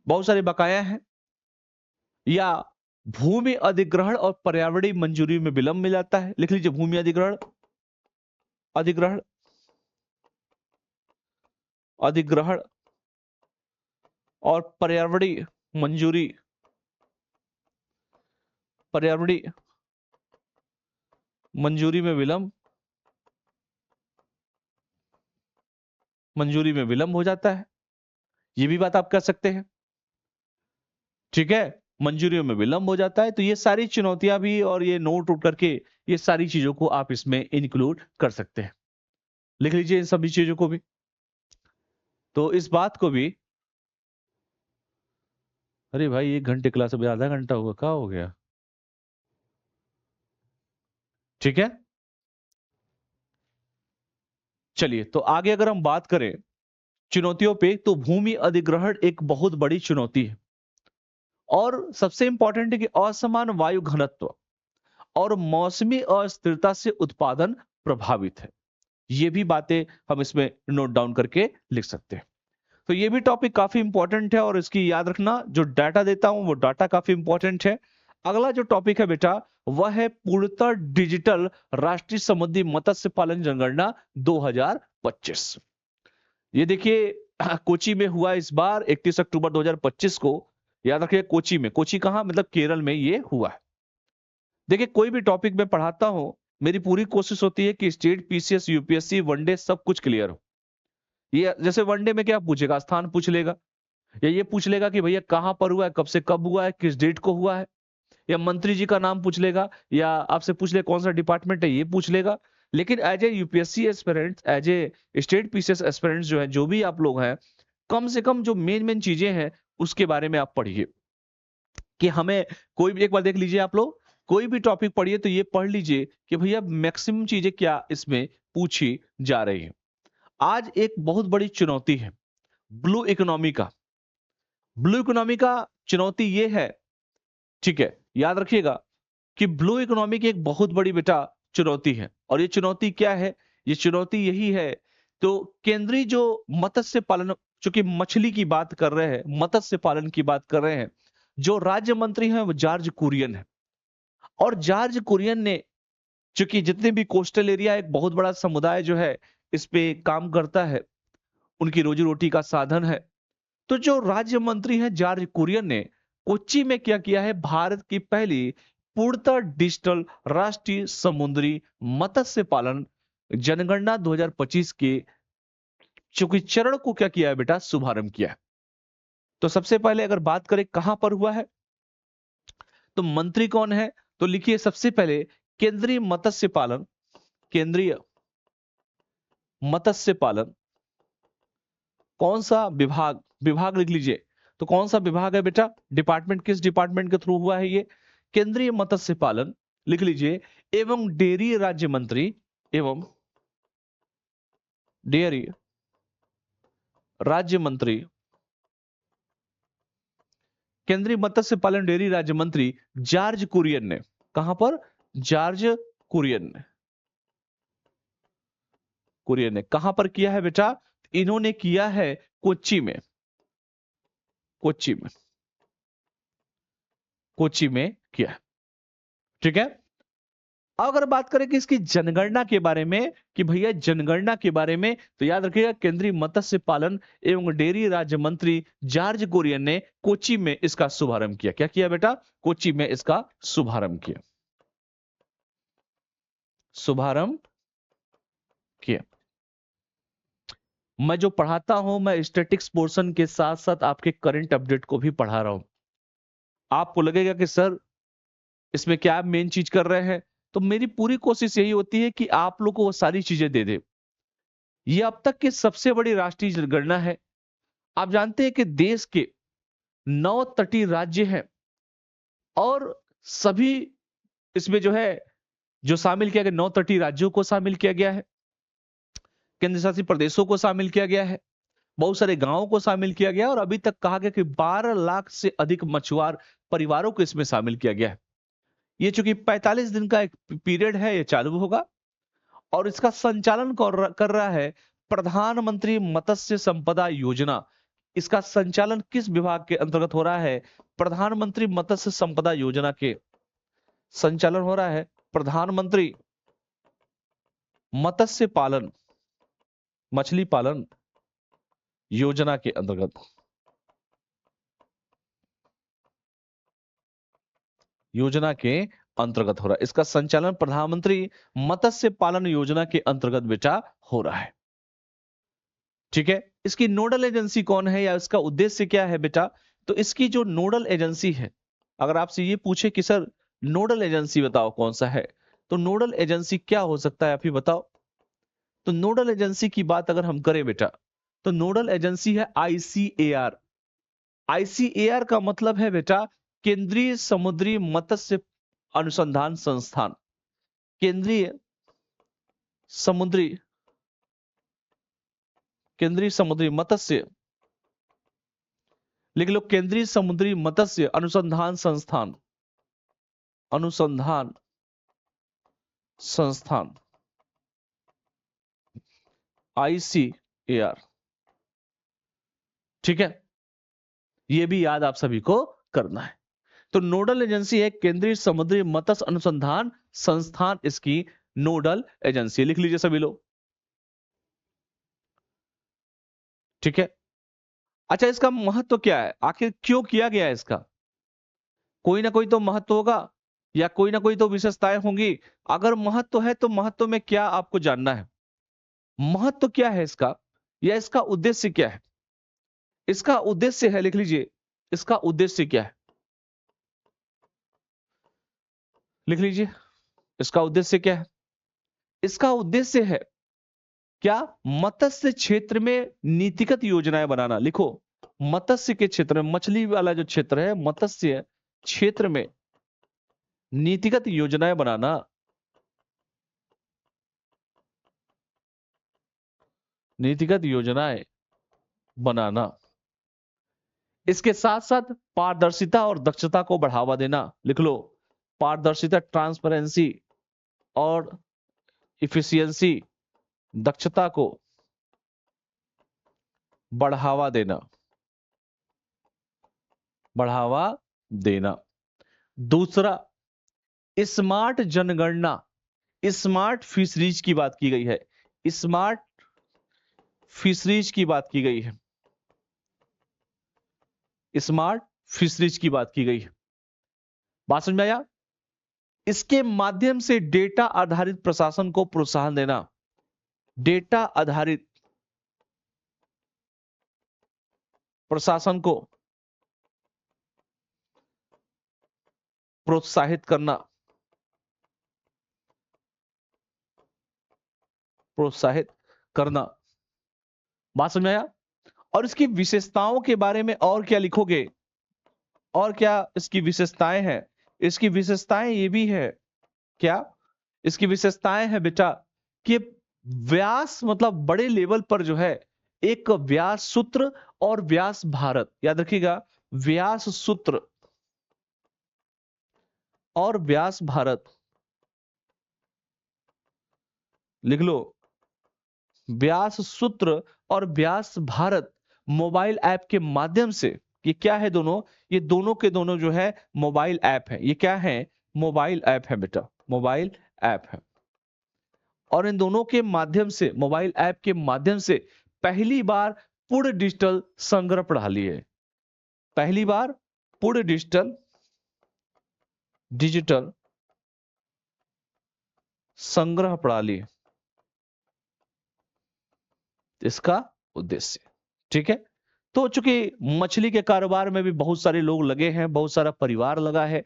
Speaker 1: बहुत सारे बकाया हैं, या भूमि अधिग्रहण और पर्यावरणीय मंजूरी में विलंब मिल जाता है। लिख लीजिए, भूमि अधिग्रहण, अधिग्रहण, अधिग्रहण और पर्यावरणीय मंजूरी, पर्यावरणीय मंजूरी में विलंब, मंजूरी में विलंब हो जाता है। ये भी बात आप कह सकते हैं। ठीक है, मंजूरियों में विलंब हो जाता है। तो ये सारी चुनौतियां भी, और ये नोट उठ करके ये सारी चीजों को आप इसमें इंक्लूड कर सकते हैं। लिख लीजिए इन सभी चीजों को भी। तो इस बात को भी, अरे भाई 1 घंटे क्लास, अभी आधा घंटा हुआ, क्या हो गया? ठीक है, चलिए तो आगे अगर हम बात करें चुनौतियों पे, तो भूमि अधिग्रहण एक बहुत बड़ी चुनौती है, और सबसे इंपॉर्टेंट है कि असमान वायु घनत्व और मौसमी अस्थिरता से उत्पादन प्रभावित है। ये भी बातें हम इसमें नोट डाउन करके लिख सकते हैं। तो ये भी टॉपिक काफी इंपॉर्टेंट है, और इसकी याद रखना, जो डाटा देता हूं वो डाटा काफी इंपॉर्टेंट है। अगला जो टॉपिक है बेटा, वह है पूर्णतः डिजिटल राष्ट्रीय समुद्री मत्स्य पालन जनगणना 2025। ये देखिए कोची में हुआ इस बार 31 अक्टूबर 2025 को। याद रखिए कोची में, कोची कहां? मतलब केरल में ये हुआ है। देखिए कोई भी टॉपिक में पढ़ाता हूं, मेरी पूरी कोशिश होती है कि स्टेट, पीसीएस, यूपीएससी, वनडे सब कुछ क्लियर हो। ये जैसे वनडे में क्या पूछेगा? स्थान पूछ लेगा, या ये पूछ लेगा कि भैया कहां पर हुआ है, कब से कब हुआ है, किस डेट को हुआ है, या मंत्री जी का नाम पूछ लेगा, या आपसे पूछ ले कौन सा डिपार्टमेंट है, ये पूछ लेगा। लेकिन as a UPSC aspirants, as a state PCS aspirants जो है, जो भी आप लोग हैं, कम से कम जो मेन मेन चीजें हैं उसके बारे में आप पढ़िए। कि हमें कोई भी, एक बार देख लीजिए आप लोग, कोई भी टॉपिक पढ़िए तो ये पढ़ लीजिए कि भैया मैक्सिमम चीजें क्या इसमें पूछी जा रही है। आज एक बहुत बड़ी चुनौती है ब्लू इकोनॉमी का। ब्लू इकोनॉमी का चुनौती ये है, ठीक है, याद रखिएगा कि ब्लू इकोनॉमी की एक बहुत बड़ी बेटा चुनौती है। और ये चुनौती क्या है? ये चुनौती यही है, तो केंद्रीय जो मत्स्य पालन, चूंकि मछली की बात कर रहे हैं, मत्स्य पालन की बात कर रहे हैं, जो राज्य मंत्री हैं वो जॉर्ज कुरियन है। और जॉर्ज कुरियन ने, चूंकि जितने भी कोस्टल एरिया, एक बहुत बड़ा समुदाय जो है इस पे काम करता है, उनकी रोजी रोटी का साधन है। तो जो राज्य मंत्री हैं जॉर्ज कुरियन ने कोच्चि में क्या किया है, भारत की पहली पूर्णतः डिजिटल राष्ट्रीय समुद्री मत्स्य पालन जनगणना 2025 के चूंकि चरण को क्या किया है बेटा, शुभारंभ किया है। तो सबसे पहले अगर बात करें कहां पर हुआ है, तो मंत्री कौन है, तो लिखिए सबसे पहले केंद्रीय मत्स्य पालन, केंद्रीय मत्स्य पालन, कौन सा विभाग, विभाग लिख लीजिए। तो कौन सा विभाग है बेटा, डिपार्टमेंट, किस डिपार्टमेंट के थ्रू हुआ है ये, केंद्रीय मत्स्य पालन लिख लीजिए, एवं डेयरी राज्य मंत्री, एवं डेयरी राज्य मंत्री, केंद्रीय मत्स्य पालन डेयरी राज्य मंत्री जॉर्ज कुरियन ने, कहां पर, जॉर्ज कुरियन ने, कुरियन ने कहां पर किया है बेटा, इन्होंने किया है कोच्चि में, कोच्चि में, कोच्चि में किया है, ठीक है। अगर बात करें कि इसकी जनगणना के बारे में, कि भैया जनगणना के बारे में, तो याद रखिएगा केंद्रीय मत्स्य पालन एवं डेयरी राज्य मंत्री जॉर्ज कुरियन ने कोच्चि में इसका शुभारंभ किया। क्या किया बेटा, कोच्चि में इसका शुभारंभ किया, शुभारंभ किया। मैं जो पढ़ाता हूं, मैं स्टैटिक्स पोर्शन के साथ साथ आपके करंट अपडेट को भी पढ़ा रहा हूं। आपको लगेगा कि सर इसमें क्या मेन चीज कर रहे हैं, तो मेरी पूरी कोशिश यही होती है कि आप लोग को वो सारी चीजें दे दे। ये अब तक की सबसे बड़ी राष्ट्रीय जनगणना है। आप जानते हैं कि देश के 9 तटीय राज्य हैं, और सभी इसमें जो है, जो शामिल किया गया, 9 तटीय राज्यों को शामिल किया गया है, केंद्र शासित प्रदेशों को शामिल किया गया है, बहुत सारे गांवों को शामिल किया गया, और अभी तक कहा गया कि 12 लाख से अधिक मछुआर परिवारों को इसमें शामिल किया गया है। ये चूंकि 45 दिन का एक पीरियड है, ये चालू होगा, और इसका संचालन कर रहा है प्रधानमंत्री मत्स्य संपदा योजना। इसका संचालन किस विभाग के अंतर्गत हो रहा है, प्रधानमंत्री मत्स्य संपदा योजना के संचालन हो रहा है प्रधानमंत्री मत्स्य पालन, मछली पालन योजना के अंतर्गत, योजना के अंतर्गत हो रहा है। इसका संचालन प्रधानमंत्री मत्स्य पालन योजना के अंतर्गत बेटा हो रहा है, ठीक है। इसकी नोडल एजेंसी कौन है, या इसका उद्देश्य क्या है बेटा, तो इसकी जो नोडल एजेंसी है, अगर आपसे ये पूछे कि सर नोडल एजेंसी बताओ कौन सा है, तो नोडल एजेंसी क्या हो सकता है, आप ही बताओ। तो नोडल एजेंसी की बात अगर हम करें बेटा, तो नोडल एजेंसी है आईसीएआर। आईसीएआर का मतलब है बेटा केंद्रीय समुद्री मत्स्य अनुसंधान संस्थान, केंद्रीय समुद्री, केंद्रीय समुद्री मत्स्य, लिख लो, केंद्रीय समुद्री मत्स्य अनुसंधान संस्थान, अनुसंधान संस्थान, आईसीएआर, ठीक है। ये भी याद आप सभी को करना है। तो नोडल एजेंसी है केंद्रीय समुद्री मत्स्य अनुसंधान संस्थान, इसकी नोडल एजेंसी, लिख लीजिए सभी लोग, ठीक है। अच्छा, इसका महत्व क्या है, आखिर क्यों किया गया है इसका, कोई ना कोई तो महत्व होगा, या कोई ना कोई तो विशेषताएं होंगी। अगर महत्व है तो महत्व में क्या आपको जानना है, महत्व क्या है इसका, या इसका उद्देश्य क्या है। इसका उद्देश्य है, लिख लीजिए, इसका उद्देश्य क्या है, लिख लीजिए, इसका उद्देश्य क्या है। इसका उद्देश्य है क्या, मत्स्य क्षेत्र में नीतिगत योजनाएं बनाना। लिखो, मत्स्य के क्षेत्र में, मछली वाला जो क्षेत्र है, मत्स्य क्षेत्र में नीतिगत योजनाएं बनाना, नीतिगत योजनाएं बनाना। इसके साथ साथ पारदर्शिता और दक्षता को बढ़ावा देना। लिख लो, पारदर्शिता, ट्रांसपेरेंसी और इफिशियंसी, दक्षता को बढ़ावा देना, बढ़ावा देना। दूसरा, स्मार्ट जनगणना, स्मार्ट फिशरीज की बात की गई है, स्मार्ट फिशरीज की बात की गई है, स्मार्ट फिशरीज की बात की गई है। बात समझ में आया। इसके माध्यम से डेटा आधारित प्रशासन को प्रोत्साहन देना, डेटा आधारित प्रशासन को प्रोत्साहित करना, प्रोत्साहित करना। बात समझ में आया। और इसकी विशेषताओं के बारे में और क्या लिखोगे, और क्या इसकी विशेषताएं हैं। इसकी विशेषताएं ये भी है, क्या इसकी विशेषताएं हैं बेटा, कि व्यास मतलब बड़े लेवल पर जो है एक व्यास सूत्र और व्यास भारत, याद रखिएगा, व्यास सूत्र और व्यास भारत, लिख लो, व्यास सूत्र और व्यास भारत मोबाइल ऐप के माध्यम से, ये क्या है दोनों, ये दोनों के दोनों जो है मोबाइल ऐप है। ये क्या है, मोबाइल ऐप है बेटा, मोबाइल ऐप है। और इन दोनों के माध्यम से, मोबाइल ऐप के माध्यम से पहली बार पूर्ण डिजिटल संग्रह प्रणाली है, पहली बार पूर्ण डिजिटल संग्रह प्रणाली, इसका उद्देश्य। ठीक है। तो चूंकि मछली के कारोबार में भी बहुत सारे लोग लगे हैं, बहुत सारा परिवार लगा है,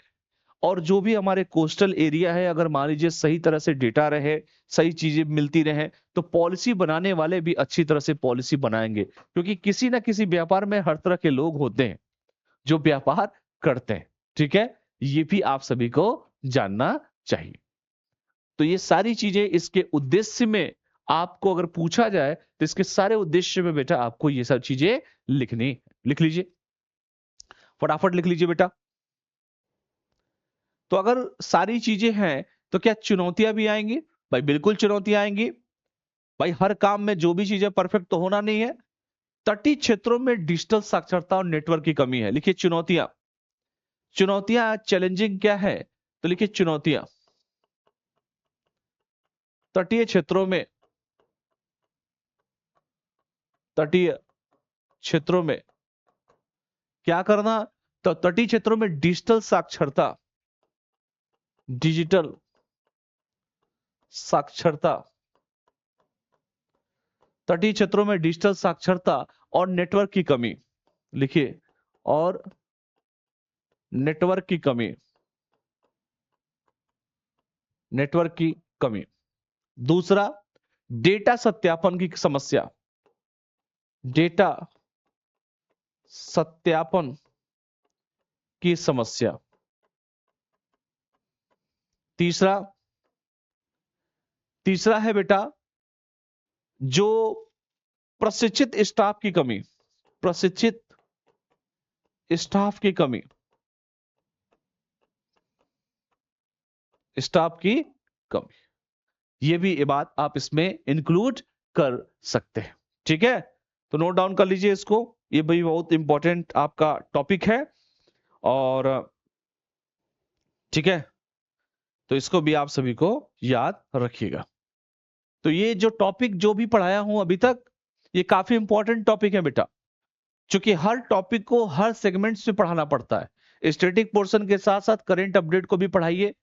Speaker 1: और जो भी हमारे कोस्टल एरिया है, अगर मान लीजिए सही तरह से डेटा रहे, सही चीजें मिलती रहे, तो पॉलिसी बनाने वाले भी अच्छी तरह से पॉलिसी बनाएंगे। क्योंकि किसी ना किसी व्यापार में हर तरह के लोग होते हैं जो व्यापार करते हैं। ठीक है, ये भी आप सभी को जानना चाहिए। तो ये सारी चीजें इसके उद्देश्य में, आपको अगर पूछा जाए तो इसके सारे उद्देश्य में बेटा आपको ये सब चीजें लिखनी, लिख लीजिए, फटाफट लिख लीजिए बेटा। तो अगर सारी चीजें हैं तो क्या चुनौतियां भी आएंगी? भाई बिल्कुल चुनौतियां आएंगी। भाई हर काम में जो भी चीजें परफेक्ट तो होना नहीं है। तटीय क्षेत्रों में डिजिटल साक्षरता और नेटवर्क की कमी है। लिखिए चुनौतियां, चुनौतियां, चैलेंजिंग क्या है, तो लिखिए चुनौतियां। तटीय क्षेत्रों में, तटीय क्षेत्रों में क्या करना, तो तटीय क्षेत्रों में डिजिटल साक्षरता, डिजिटल साक्षरता, तटीय क्षेत्रों में डिजिटल साक्षरता और नेटवर्क की कमी। लिखिए, और नेटवर्क की कमी, नेटवर्क की कमी। दूसरा, डेटा सत्यापन की समस्या, डेटा सत्यापन की समस्या। तीसरा, तीसरा है बेटा जो प्रशिक्षित स्टाफ की कमी, प्रशिक्षित स्टाफ की कमी, स्टाफ की कमी। ये भी ये बात आप इसमें इंक्लूड कर सकते हैं। ठीक है, तो नोट डाउन कर लीजिए इसको, ये भी बहुत इंपॉर्टेंट आपका टॉपिक है। और ठीक है, तो इसको भी आप सभी को याद रखिएगा। तो ये जो टॉपिक जो भी पढ़ाया हूं अभी तक, ये काफी इंपॉर्टेंट टॉपिक है बेटा, क्योंकि हर टॉपिक को हर सेगमेंट से पढ़ाना पड़ता है। स्टैटिक पोर्शन के साथ साथ करंट अपडेट को भी पढ़ाइए,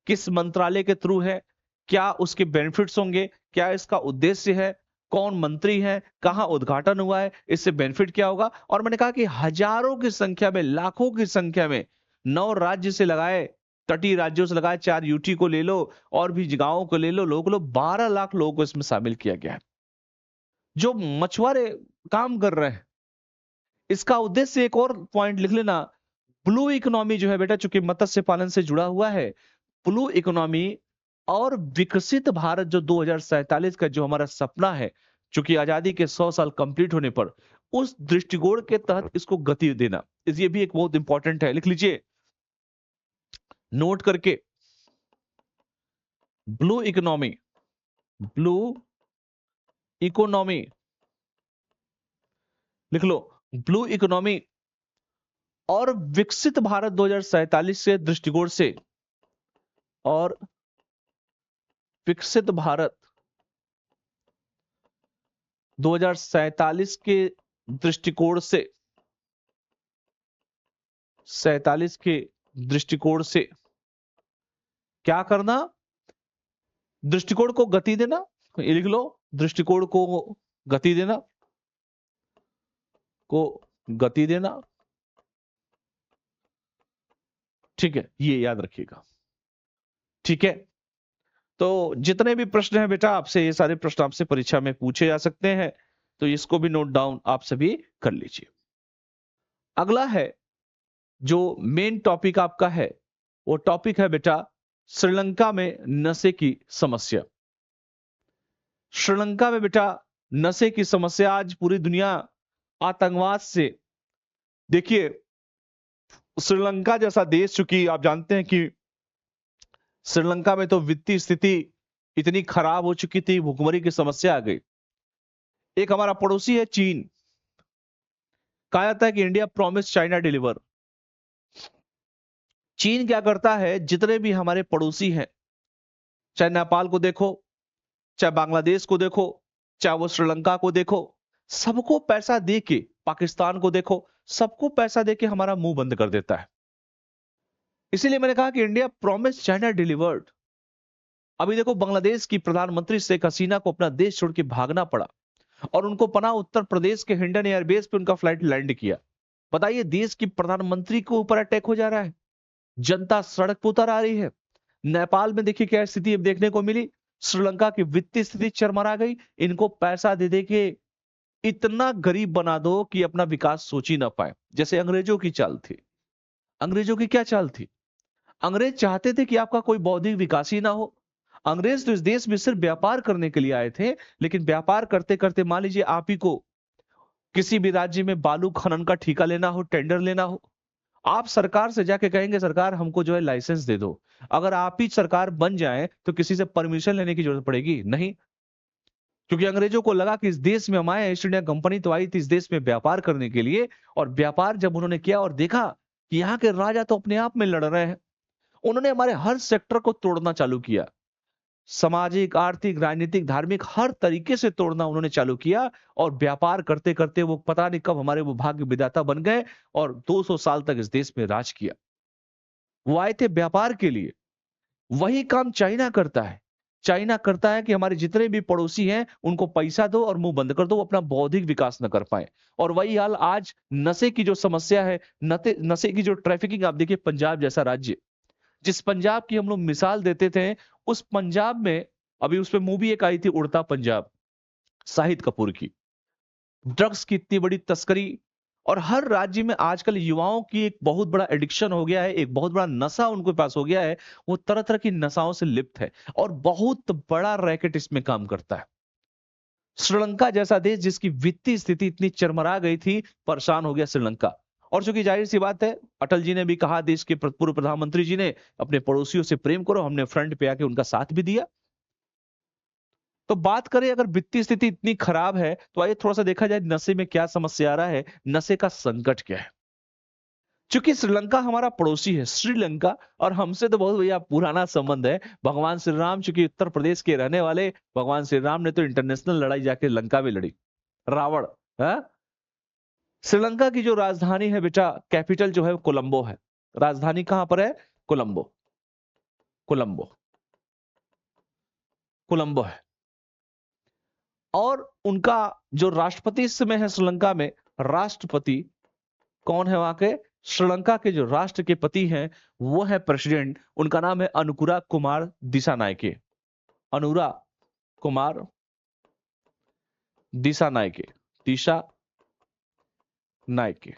Speaker 1: किस मंत्रालय के थ्रू है, क्या उसके बेनिफिट्स होंगे, क्या इसका उद्देश्य है, कौन मंत्री है, कहां उद्घाटन हुआ है, इससे बेनिफिट क्या होगा। और मैंने कहा कि हजारों की संख्या में, लाखों की संख्या में 9 राज्य से लगाए, तटीय राज्यों से लगाए, 4 यूटी को ले लो और भी गांवों को ले लो, लोग 12 लाख लोगों को इसमें शामिल किया गया है जो मछुआरे काम कर रहे हैं। इसका उद्देश्य एक और पॉइंट लिख लेना, ब्लू इकोनॉमी जो है बेटा, चूंकि मत्स्य पालन से जुड़ा हुआ है, ब्लू इकोनॉमी और विकसित भारत जो 2047 का जो हमारा सपना है, चूंकि आजादी के 100 साल कंप्लीट होने पर उस दृष्टिकोण के तहत इसको गति देना, ये भी एक बहुत इंपॉर्टेंट है, लिख लीजिए नोट करके। ब्लू इकोनॉमी, ब्लू इकोनॉमी लिख लो, ब्लू इकोनॉमी और विकसित भारत 2047 से दृष्टिकोण से, और विकसित भारत 2047 के दृष्टिकोण से, 47 के दृष्टिकोण से क्या करना, दृष्टिकोण को गति देना, ये लिख लो, दृष्टिकोण को गति देना, को गति देना, ठीक है, ये याद रखिएगा, ठीक है। तो जितने भी प्रश्न हैं बेटा आपसे, ये सारे प्रश्न आपसे परीक्षा में पूछे जा सकते हैं, तो इसको भी नोट डाउन आप सभी कर लीजिए। अगला है जो मेन टॉपिक आपका है, वो टॉपिक है बेटा श्रीलंका में नशे की समस्या। श्रीलंका में बेटा नशे की समस्या, आज पूरी दुनिया आतंकवाद से, देखिए श्रीलंका जैसा देश, चूंकि आप जानते हैं कि श्रीलंका में तो वित्तीय स्थिति इतनी खराब हो चुकी थी, भुखमरी की समस्या आ गई। एक हमारा पड़ोसी है चीन, कहा जाता है कि इंडिया प्रॉमिस चाइना डिलीवर। चीन क्या करता है, जितने भी हमारे पड़ोसी हैं, चाहे नेपाल को देखो, चाहे बांग्लादेश को देखो, चाहे वो श्रीलंका को देखो, सबको पैसा दे के, पाकिस्तान को देखो, सबको पैसा दे के हमारा मुंह बंद कर देता है। इसीलिए मैंने कहा कि इंडिया प्रॉमिस चाइना डिलीवर्ड। अभी देखो बांग्लादेश की प्रधानमंत्री शेख हसीना को अपना देश छोड़ के भागना पड़ा और उनको पना उत्तर प्रदेश के हिंडन एयरबेस पे उनका फ्लाइट लैंड किया। बताइए, देश की प्रधानमंत्री के ऊपर अटैक हो जा रहा है, जनता सड़क पर उतर आ रही है। नेपाल में देखिए क्या स्थिति अब देखने को मिली, श्रीलंका की वित्तीय स्थिति चरमरा गई। इनको पैसा दे दे के इतना गरीब बना दो कि अपना विकास सोच ही ना पाए, जैसे अंग्रेजों की चाल थी। अंग्रेजों की क्या चाल थी, अंग्रेज चाहते थे कि आपका कोई बौद्धिक विकास ही ना हो। अंग्रेज तो इस देश में सिर्फ व्यापार करने के लिए आए थे, लेकिन व्यापार करते करते मान लीजिए आप ही को किसी भी राज्य में बालू खनन का ठेका लेना हो, टेंडर लेना हो, आप सरकार से जाके कहेंगे सरकार हमको जो है लाइसेंस दे दो। अगर आप ही सरकार बन जाए तो किसी से परमिशन लेने की जरूरत पड़ेगी नहीं, क्योंकि अंग्रेजों को लगा कि इस देश में हम आए, ईस्ट इंडिया कंपनी तो आई थी इस देश में व्यापार करने के लिए। और व्यापार जब उन्होंने किया और देखा कि यहाँ के राजा तो अपने आप में लड़ रहे हैं, उन्होंने हमारे हर सेक्टर को तोड़ना चालू किया। सामाजिक, आर्थिक, राजनीतिक, धार्मिक हर तरीके से तोड़ना उन्होंने चालू किया। और व्यापार करते करते वो पता नहीं कब हमारे वो भाग्य विधाता बन गए और 200 साल तक इस देश में राज किया। वो आए थे व्यापार के लिए। वही काम चाइना करता है। चाइना करता है कि हमारे जितने भी पड़ोसी हैं उनको पैसा दो और मुंह बंद कर दो, वो अपना बौद्धिक विकास न कर पाए। और वही हाल आज नशे की जो समस्या है, नशे की जो ट्रैफिकिंग, आप देखिए पंजाब जैसा राज्य, जिस पंजाब की हम लोग मिसाल देते थे, उस पंजाब में अभी उस पे मूवी एक आई थी उड़ता पंजाब, शाहिद कपूर की। ड्रग्स की इतनी बड़ी तस्करी, और हर राज्य में आजकल युवाओं की एक बहुत बड़ा एडिक्शन हो गया है, एक बहुत बड़ा नशा उनके पास हो गया है। वो तरह तरह की नशाओं से लिप्त है और बहुत बड़ा रैकेट इसमें काम करता है। श्रीलंका जैसा देश जिसकी वित्तीय स्थिति इतनी चरमरा गई थी, परेशान हो गया श्रीलंका। और चूंकि जाहिर सी बात है, अटल जी ने भी कहा, देश के पूर्व प्रधानमंत्री जी ने, अपने पड़ोसियों से प्रेम करो, हमने फ्रंट पे आके उनका साथ भी दिया। तो बात करें अगर वित्तीय स्थिति इतनी खराब है, तो आइए थोड़ा सा देखा जाए नशे में क्या समस्या आ रहा है, नशे का संकट क्या है। चूंकि श्रीलंका हमारा पड़ोसी है, श्रीलंका और हमसे तो बहुत भैया पुराना संबंध है। भगवान श्री राम चूंकि उत्तर प्रदेश के रहने वाले, भगवान श्री राम ने तो इंटरनेशनल लड़ाई जाके लंका में लड़ी, रावण। हाँ? श्रीलंका की जो राजधानी है बेटा, कैपिटल जो है कोलंबो है। राजधानी कहां पर है? कोलंबो। कोलंबो, कोलंबो है। और उनका जो राष्ट्रपति इस समय है श्रीलंका में, राष्ट्रपति कौन है वहां के? श्रीलंका के जो राष्ट्र के पति हैं वो है प्रेसिडेंट, उनका नाम है अनुकुरा कुमार दिसानायके। अनुरा कुमार दिसानायके, दिशा नायके।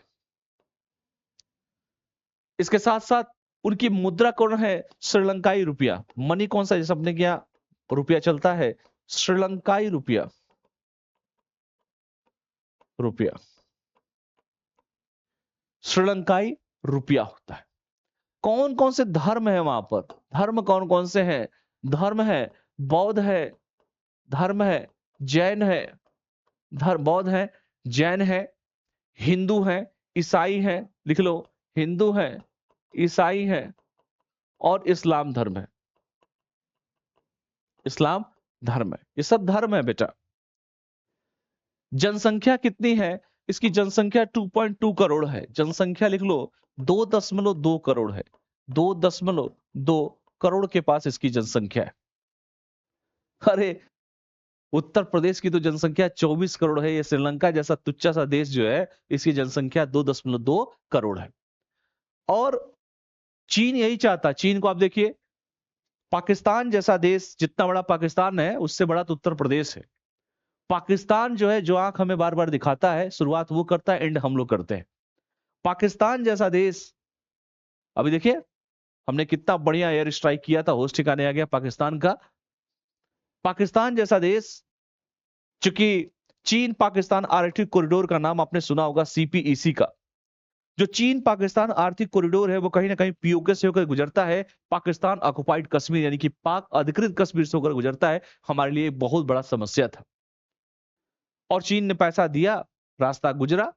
Speaker 1: इसके साथ साथ उनकी मुद्रा कौन है? श्रीलंकाई रुपया। मनी कौन सा, जैसे अपने क्या रुपया चलता है? श्रीलंकाई रुपया, रुपया, श्रीलंकाई रुपया होता है। कौन कौन से धर्म है वहां पर? धर्म कौन कौन से हैं? धर्म है बौद्ध है, धर्म है जैन है, धर्म बौद्ध है, जैन है, हिंदू है, ईसाई है, लिख लो, हिंदू है, ईसाई है और इस्लाम धर्म है। इस्लाम धर्म है, ये सब धर्म है बेटा। जनसंख्या कितनी है? इसकी जनसंख्या 2.2 करोड़ है। जनसंख्या लिख लो 2.2 करोड़ है। 2.2 करोड़ के पास इसकी जनसंख्या है। अरे उत्तर प्रदेश की तो जनसंख्या 24 करोड़ है। ये श्रीलंका जैसा तुच्चा सा देश जो है, इसकी जनसंख्या 2.2 करोड़ है। और चीन यही चाहता, चीन को आप देखिए, पाकिस्तान जैसा देश, जितना बड़ा पाकिस्तान है उससे बड़ा तो उत्तर प्रदेश है। पाकिस्तान जो है, जो आंख हमें बार बार दिखाता है, शुरुआत वो करता है, एंड हम लोग करते हैं। पाकिस्तान जैसा देश, अभी देखिए हमने कितना बढ़िया एयर स्ट्राइक किया था, होस्ट ठिकाने आ गया पाकिस्तान का। पाकिस्तान जैसा देश, चूंकि चीन पाकिस्तान आर्थिक कॉरिडोर का नाम आपने सुना होगा, सीपीईसी का। जो चीन पाकिस्तान आर्थिक कॉरिडोर है वो कहीं ना कहीं पीओके से होकर गुजरता है। पाकिस्तान ऑक्युपाइड कश्मीर यानी कि पाक अधिकृत कश्मीर से होकर गुजरता है। हमारे लिए एक बहुत बड़ा समस्या था और चीन ने पैसा दिया, रास्ता गुजरा।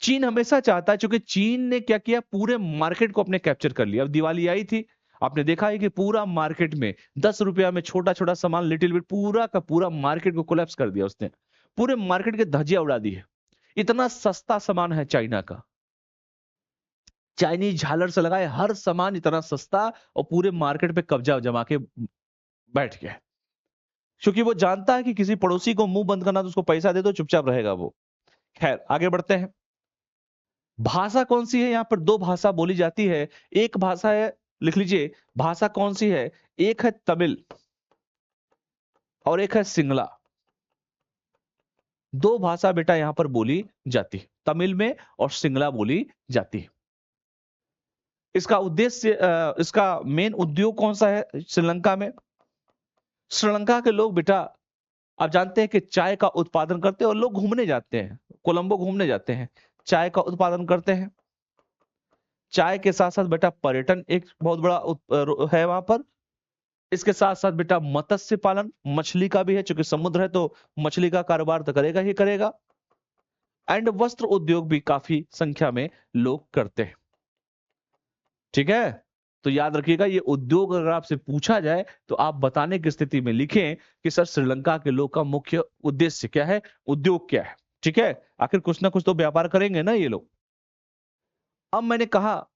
Speaker 1: चीन हमेशा चाहता है, क्योंकि चीन ने क्या किया, पूरे मार्केट को अपने कैप्चर कर लिया। अब दिवाली आई थी, आपने देखा है कि पूरा मार्केट में 10 रुपया में छोटा छोटा सामान, लिटिल बिट, पूरा का पूरा मार्केट को कोलैप्स कर दिया उसने। पूरे मार्केट के धज्जियां उड़ा दी है। इतना सस्ता सामान है चाइना का, चाइनीज झालर से लगाए हर सामान इतना सस्ता, और पूरे मार्केट पे कब्जा जमा के बैठ गया। क्योंकि वो जानता है कि किसी पड़ोसी को मुंह बंद करना तो उसको पैसा दे दो, चुपचाप रहेगा वो। खैर आगे बढ़ते हैं। भाषा कौन सी है? यहां पर दो भाषा बोली जाती है। एक भाषा है, लिख लीजिए, भाषा कौन सी है? एक है तमिल और एक है सिंगला। दो भाषा बेटा यहां पर बोली जाती है, तमिल में और सिंगला बोली जाती है। इसका उद्देश्य, इसका मेन उद्योग कौन सा है श्रीलंका में? श्रीलंका के लोग बेटा, आप जानते हैं कि चाय का उत्पादन करते हैं और लोग घूमने जाते हैं, कोलंबो घूमने जाते हैं, चाय का उत्पादन करते हैं। चाय के साथ साथ बेटा पर्यटन एक बहुत बड़ा है वहां पर। इसके साथ साथ बेटा मत्स्य पालन, मछली का भी है, क्योंकि समुद्र है तो मछली का कारोबार तो करेगा ही करेगा। एंड वस्त्र उद्योग भी काफी संख्या में लोग करते हैं। ठीक है, तो याद रखिएगा, ये उद्योग अगर आपसे पूछा जाए तो आप बताने की स्थिति में लिखें कि सर श्रीलंका के लोग का मुख्य उद्देश्य क्या है, उद्योग क्या है। ठीक है, आखिर कुछ ना कुछ तो व्यापार करेंगे ना ये लोग। अब मैंने कहा,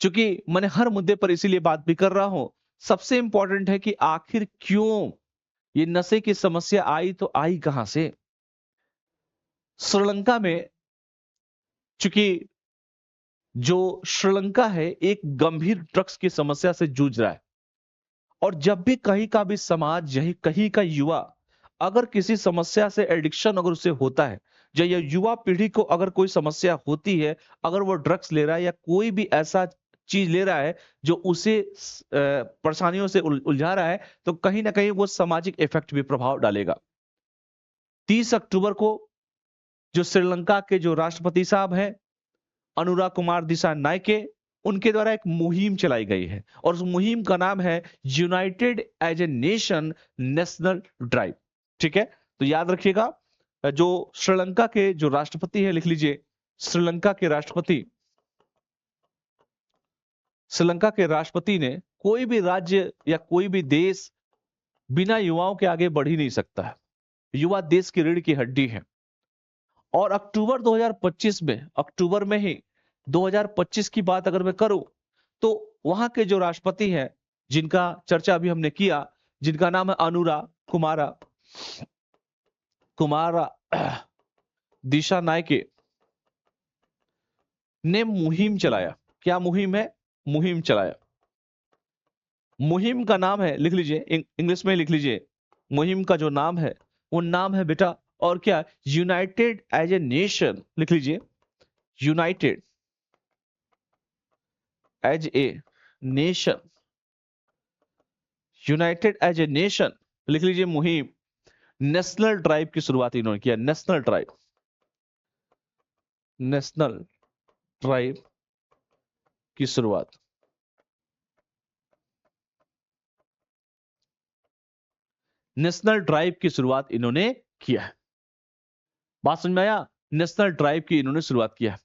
Speaker 1: चूंकि मैंने हर मुद्दे पर इसीलिए बात भी कर रहा हूं, सबसे इंपॉर्टेंट है कि आखिर क्यों ये नशे की समस्या आई, तो आई कहां से? श्रीलंका में, चूंकि जो श्रीलंका है एक गंभीर ड्रग्स की समस्या से जूझ रहा है, और जब भी कहीं का भी समाज, यही कहीं का युवा अगर किसी समस्या से एडिक्शन अगर उसे होता है, या युवा पीढ़ी को अगर कोई समस्या होती है, अगर वो ड्रग्स ले रहा है या कोई भी ऐसा चीज ले रहा है जो उसे परेशानियों से उलझा रहा है, तो कहीं ना कहीं वो सामाजिक इफेक्ट भी प्रभाव डालेगा। 30 अक्टूबर को जो श्रीलंका के जो राष्ट्रपति साहब हैं अनुरा कुमार दिसानायके, उनके द्वारा एक मुहिम चलाई गई है, और उस मुहिम का नाम है united as a nation national drive. ठीक है, तो याद रखिएगा, जो श्रीलंका के जो राष्ट्रपति है, लिख लीजिए, श्रीलंका के राष्ट्रपति, श्रीलंका के राष्ट्रपति ने, कोई भी राज्य या कोई भी देश बिना युवाओं के आगे बढ़ ही नहीं सकता है। युवा देश की रीढ़ की हड्डी है। और अक्टूबर 2025 में, अक्टूबर में ही 2025 की बात अगर मैं करूं, तो वहां के जो राष्ट्रपति हैं, जिनका चर्चा अभी हमने किया, जिनका नाम है अनुरा कुमारा कुमार दिशा नायके ने मुहिम चलाया। क्या मुहिम है? मुहिम चलाया। मुहिम का नाम है, लिख लीजिए, इंग्लिश में लिख लीजिए। मुहिम का जो नाम है वो नाम है बेटा, और क्या, यूनाइटेड एज ए नेशन, लिख लीजिए, united as a nation, united as a nation, लिख लीजिए मुहिम। नेशनल ड्राइव की शुरुआत इन्होंने किया, नेशनल ड्राइव, नेशनल ड्राइव की शुरुआत। नेशनल ड्राइव की शुरुआत इन्होंने किया है। बात समझ में आया? नेशनल ड्राइव की इन्होंने शुरुआत किया है।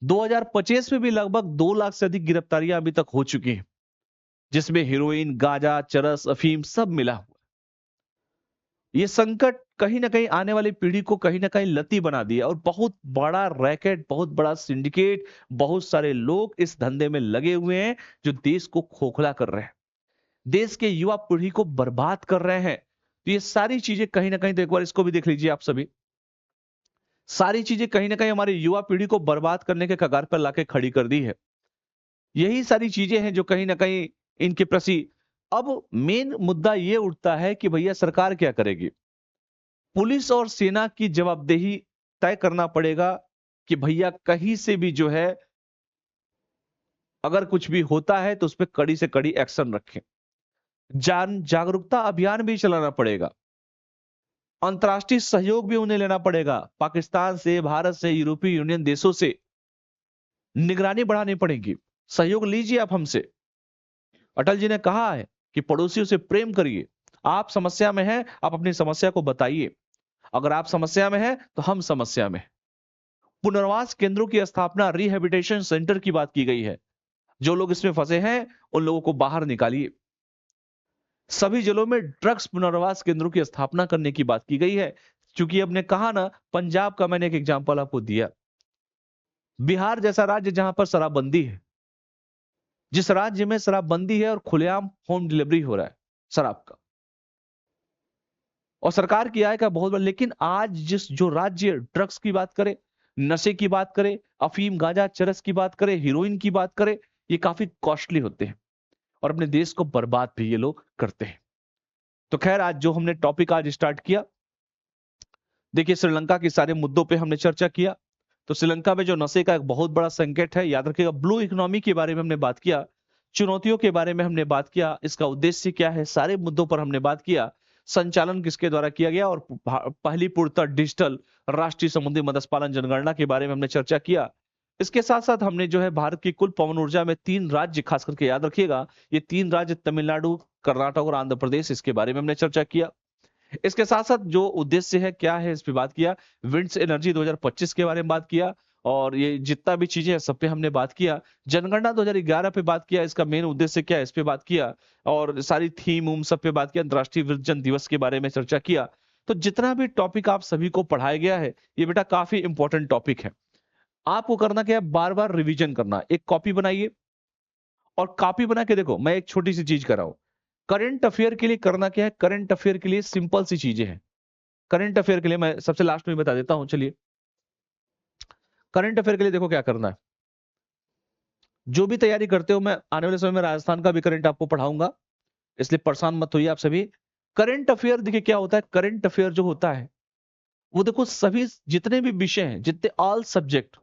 Speaker 1: 2025 में भी लगभग 2 लाख से अधिक गिरफ्तारियां अभी तक हो चुकी हैं, जिसमें हीरोइन, गांजा, चरस, अफीम सब मिला हुआ। ये संकट कहीं ना कहीं आने वाली पीढ़ी को कहीं ना कहीं लती बना दिया, और बहुत बड़ा रैकेट, बहुत बड़ा सिंडिकेट, बहुत सारे लोग इस धंधे में लगे हुए हैं जो देश को खोखला कर रहे हैं, देश के युवा पीढ़ी को बर्बाद कर रहे हैं। तो ये सारी चीजें कहीं ना कहीं, तो एक बार इसको भी देख लीजिए आप सभी, सारी चीजें कहीं ना कहीं हमारी युवा पीढ़ी को बर्बाद करने के कगार पर लाके खड़ी कर दी है। यही सारी चीजें हैं जो कहीं ना कहीं इनके प्रति, अब मेन मुद्दा ये उठता है कि भैया सरकार क्या करेगी? पुलिस और सेना की जवाबदेही तय करना पड़ेगा कि भैया कहीं से भी जो है, अगर कुछ भी होता है तो उस पर कड़ी से कड़ी एक्शन रखें। जागरूकता अभियान भी चलाना पड़ेगा। अंतर्राष्ट्रीय सहयोग भी उन्हें लेना पड़ेगा, पाकिस्तान से, भारत से, यूरोपीय यूनियन देशों से निगरानी बढ़ानी पड़ेगी। सहयोग लीजिए आप हमसे। अटल जी ने कहा है कि पड़ोसियों से प्रेम करिए। आप समस्या में हैं, आप अपनी समस्या को बताइए। अगर आप समस्या में हैं तो हम समस्या में हैं। पुनर्वास केंद्रों की स्थापना, रिहेबिलिटेशन सेंटर की बात की गई है। जो लोग इसमें फंसे हैं उन लोगों को बाहर निकालिए। सभी जिलों में ड्रग्स पुनर्वास केंद्रों की स्थापना करने की बात की गई है। क्योंकि अब ने कहा ना, पंजाब का मैंने एक एग्जांपल आपको दिया, बिहार जैसा राज्य जहां पर शराबबंदी है, जिस राज्य में शराबबंदी है और खुलेआम होम डिलीवरी हो रहा है शराब का, और सरकार की आय का बहुत बड़ा, लेकिन आज जिस जो राज्य ड्रग्स की बात करे, नशे की बात करे, अफीम, गांजा, चरस की बात करे, हीरोइन की बात करे, ये काफी कॉस्टली होते हैं और अपने देश को बर्बाद भी ये लोग करते हैं। तो खैर, आज जो हमने टॉपिक आज स्टार्ट किया, देखिए श्रीलंका के सारे मुद्दों पे हमने चर्चा किया। तो श्रीलंका में जो नशे का एक बहुत बड़ा संकट है, याद रखिएगा। ब्लू इकोनॉमी के बारे में हमने बात किया, चुनौतियों के बारे में हमने बात किया, इसका उद्देश्य क्या है, सारे मुद्दों पर हमने बात किया। संचालन किसके द्वारा किया गया, और पहली पूर्णतः डिजिटल राष्ट्रीय समुद्री मत्स्य पालन जनगणना के बारे में हमने चर्चा किया। इसके साथ साथ हमने जो है भारत की कुल पवन ऊर्जा में 3 राज्य, खास करके याद रखिएगा, ये 3 राज्य तमिलनाडु, कर्नाटक और आंध्र प्रदेश, इसके बारे में हमने चर्चा किया। इसके साथ साथ जो उद्देश्य है क्या है, इस पे बात किया। विंड्स एनर्जी 2025 के बारे में बात किया, और ये जितना भी चीजें हैं सब पे हमने बात किया। जनगणना 2011 पे बात किया, इसका मेन उद्देश्य क्या है इस पे बात किया, और सारी थीम उम सब पे बात किया। अंतर्राष्ट्रीय वृद्धजन दिवस के बारे में चर्चा किया। तो जितना भी टॉपिक आप सभी को पढ़ाया गया है, ये बेटा काफी इंपॉर्टेंट टॉपिक है। आपको करना क्या है, बार बार रिविजन करना। एक कॉपी बनाइए, और कॉपी बना के देखो, मैं एक छोटी सी चीज कर रहा हूं। करंट अफेयर के लिए करना क्या है, करंट अफेयर के लिए सिंपल सी चीजें हैं। करंट अफेयर के लिए मैं सबसे लास्ट में बता देता हूं, चलिए। करंट अफेयर के लिए देखो क्या करना है। जो भी तैयारी करते हो, मैं आने वाले समय में राजस्थान का भी करंट आपको पढ़ाऊंगा, इसलिए परेशान मत होइए आप सभी। करंट अफेयर देखिए क्या होता है। करंट अफेयर जो होता है वो देखो, सभी जितने भी विषय हैं, जितने ऑल सब्जेक्ट,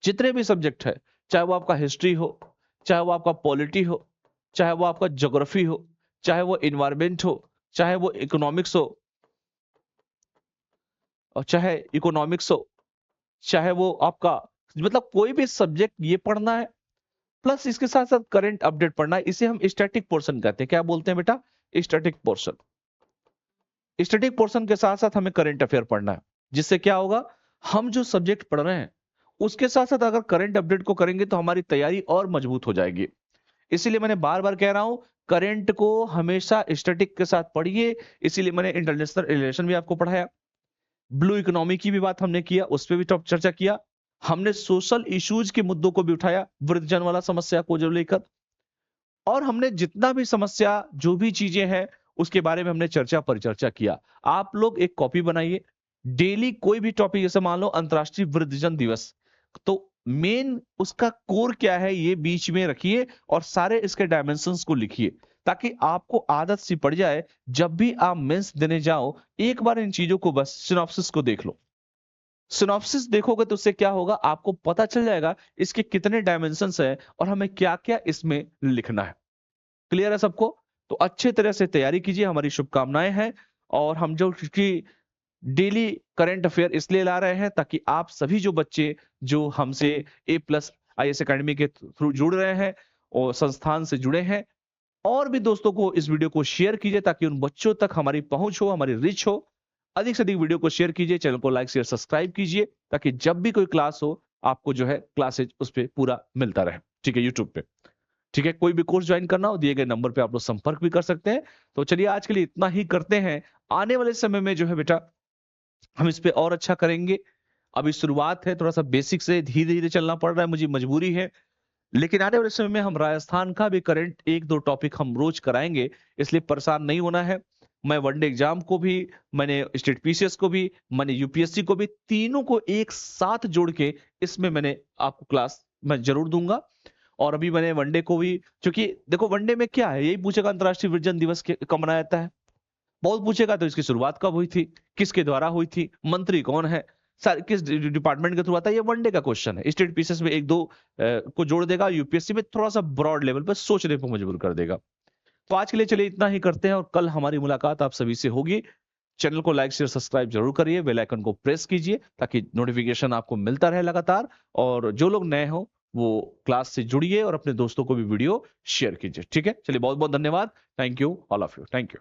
Speaker 1: जितने भी सब्जेक्ट है, चाहे वो आपका हिस्ट्री हो, चाहे वो आपका पॉलिटी हो, चाहे वो आपका ज्योग्राफी हो, चाहे वो इन्वायरमेंट हो, चाहे वो इकोनॉमिक्स हो, और चाहे वो आपका, मतलब कोई भी सब्जेक्ट ये पढ़ना है, प्लस इसके साथ साथ करंट अपडेट पढ़ना है। इसे हम स्टैटिक पोर्शन कहते हैं। क्या बोलते हैं बेटा? Static portion. स्टैटिक पोर्शन के साथ साथ हमें करंट अफेयर पढ़ना है, जिससे क्या होगा, हम जो सब्जेक्ट पढ़ रहे हैं उसके साथ साथ अगर करंट अपडेट को करेंगे तो हमारी तैयारी और मजबूत हो जाएगी। इसीलिए मैंने बार बार कह रहा हूं, करंट को हमेशा स्टैटिक के साथ पढ़िए। इसीलिए मैंने इंटरनेशनल रिलेशन भी आपको पढ़ाया, ब्लू इकोनॉमी की भी बात हमने किया, उस पर भी टॉप चर्चा किया। हमने सोशल इश्यूज के मुद्दों को भी उठाया, वृद्धजन वाला समस्या को जो लेकर, और हमने जितना भी समस्या, जो भी चीजें हैं, उसके बारे में हमने चर्चा परिचर्चा किया। आप लोग एक कॉपी बनाइए, डेली कोई भी टॉपिक, जैसे मान लो अंतर्राष्ट्रीय वृद्धजन दिवस, तो मेन उसका कोर क्या है ये बीच में रखिए और सारे इसके डायमेंशंस को लिखिए, ताकि आपको आदत सी पड़ जाए, जब भी आप मेंस देने जाओ एक बार इन चीजों को बस सिनॉप्सिस को देख लो। सिनॉप्सिस देखोगे तो उससे क्या होगा, आपको पता चल जाएगा इसके कितने डायमेंशंस हैं और हमें क्या क्या इसमें लिखना है। क्लियर है सबको? तो अच्छे तरह से तैयारी कीजिए, हमारी शुभकामनाएं हैं। और हम जो कि डेली करंट अफेयर इसलिए ला रहे हैं ताकि आप सभी जो बच्चे जो हमसे A+ IAS एकेडमी के थ्रू जुड़ रहे हैं और संस्थान से जुड़े हैं, और भी दोस्तों को इस वीडियो को शेयर कीजिए ताकि उन बच्चों तक हमारी पहुंच हो, हमारी रीच हो। अधिक से अधिक वीडियो को शेयर कीजिए, चैनल को लाइक शेयर सब्सक्राइब कीजिए, ताकि जब भी कोई क्लास हो आपको जो है क्लासेज उस पर पूरा मिलता रहे। ठीक है, यूट्यूब पे। ठीक है, कोई भी कोर्स ज्वाइन करना हो दिए गए नंबर पे आप लोग संपर्क भी कर सकते हैं। तो चलिए आज के लिए इतना ही करते हैं। आने वाले समय में जो है बेटा हम इस पे और अच्छा करेंगे। अभी शुरुआत है, थोड़ा सा बेसिक से धीरे धीरे चलना पड़ रहा है, मुझे मजबूरी है। लेकिन आने वाले समय में हम राजस्थान का भी करंट एक दो टॉपिक हम रोज कराएंगे, इसलिए परेशान नहीं होना है। मैं वनडे एग्जाम को भी, मैंने स्टेट पीसीएस को भी, मैंने यूपीएससी को भी, तीनों को एक साथ जोड़ के इसमें मैंने आपको क्लास मैं जरूर दूंगा। और अभी मैंने वनडे को भी, क्योंकि देखो वनडे में क्या है, यही पूछेगा अंतर्राष्ट्रीय वृद्धजन दिवस कब मनाया जाता है, बहुत पूछेगा। तो इसकी शुरुआत कब हुई थी, किसके द्वारा हुई थी, मंत्री कौन है, सर किस डिपार्टमेंट के थ्रू आता है, ये वनडे का क्वेश्चन है। स्टेट पीसेस में एक दो को जोड़ देगा, यूपीएससी में थोड़ा सा ब्रॉड लेवल पर सोचने पर मजबूर कर देगा। तो आज के लिए चलिए इतना ही करते हैं, और कल हमारी मुलाकात आप सभी से होगी। चैनल को लाइक शेयर सब्सक्राइब जरूर करिए, बेल आइकन को प्रेस कीजिए ताकि नोटिफिकेशन आपको मिलता रहे लगातार। और जो लोग नए हो वो क्लास से जुड़िए और अपने दोस्तों को भी वीडियो शेयर कीजिए। ठीक है, चलिए बहुत बहुत धन्यवाद। Thank you all of you, thank you.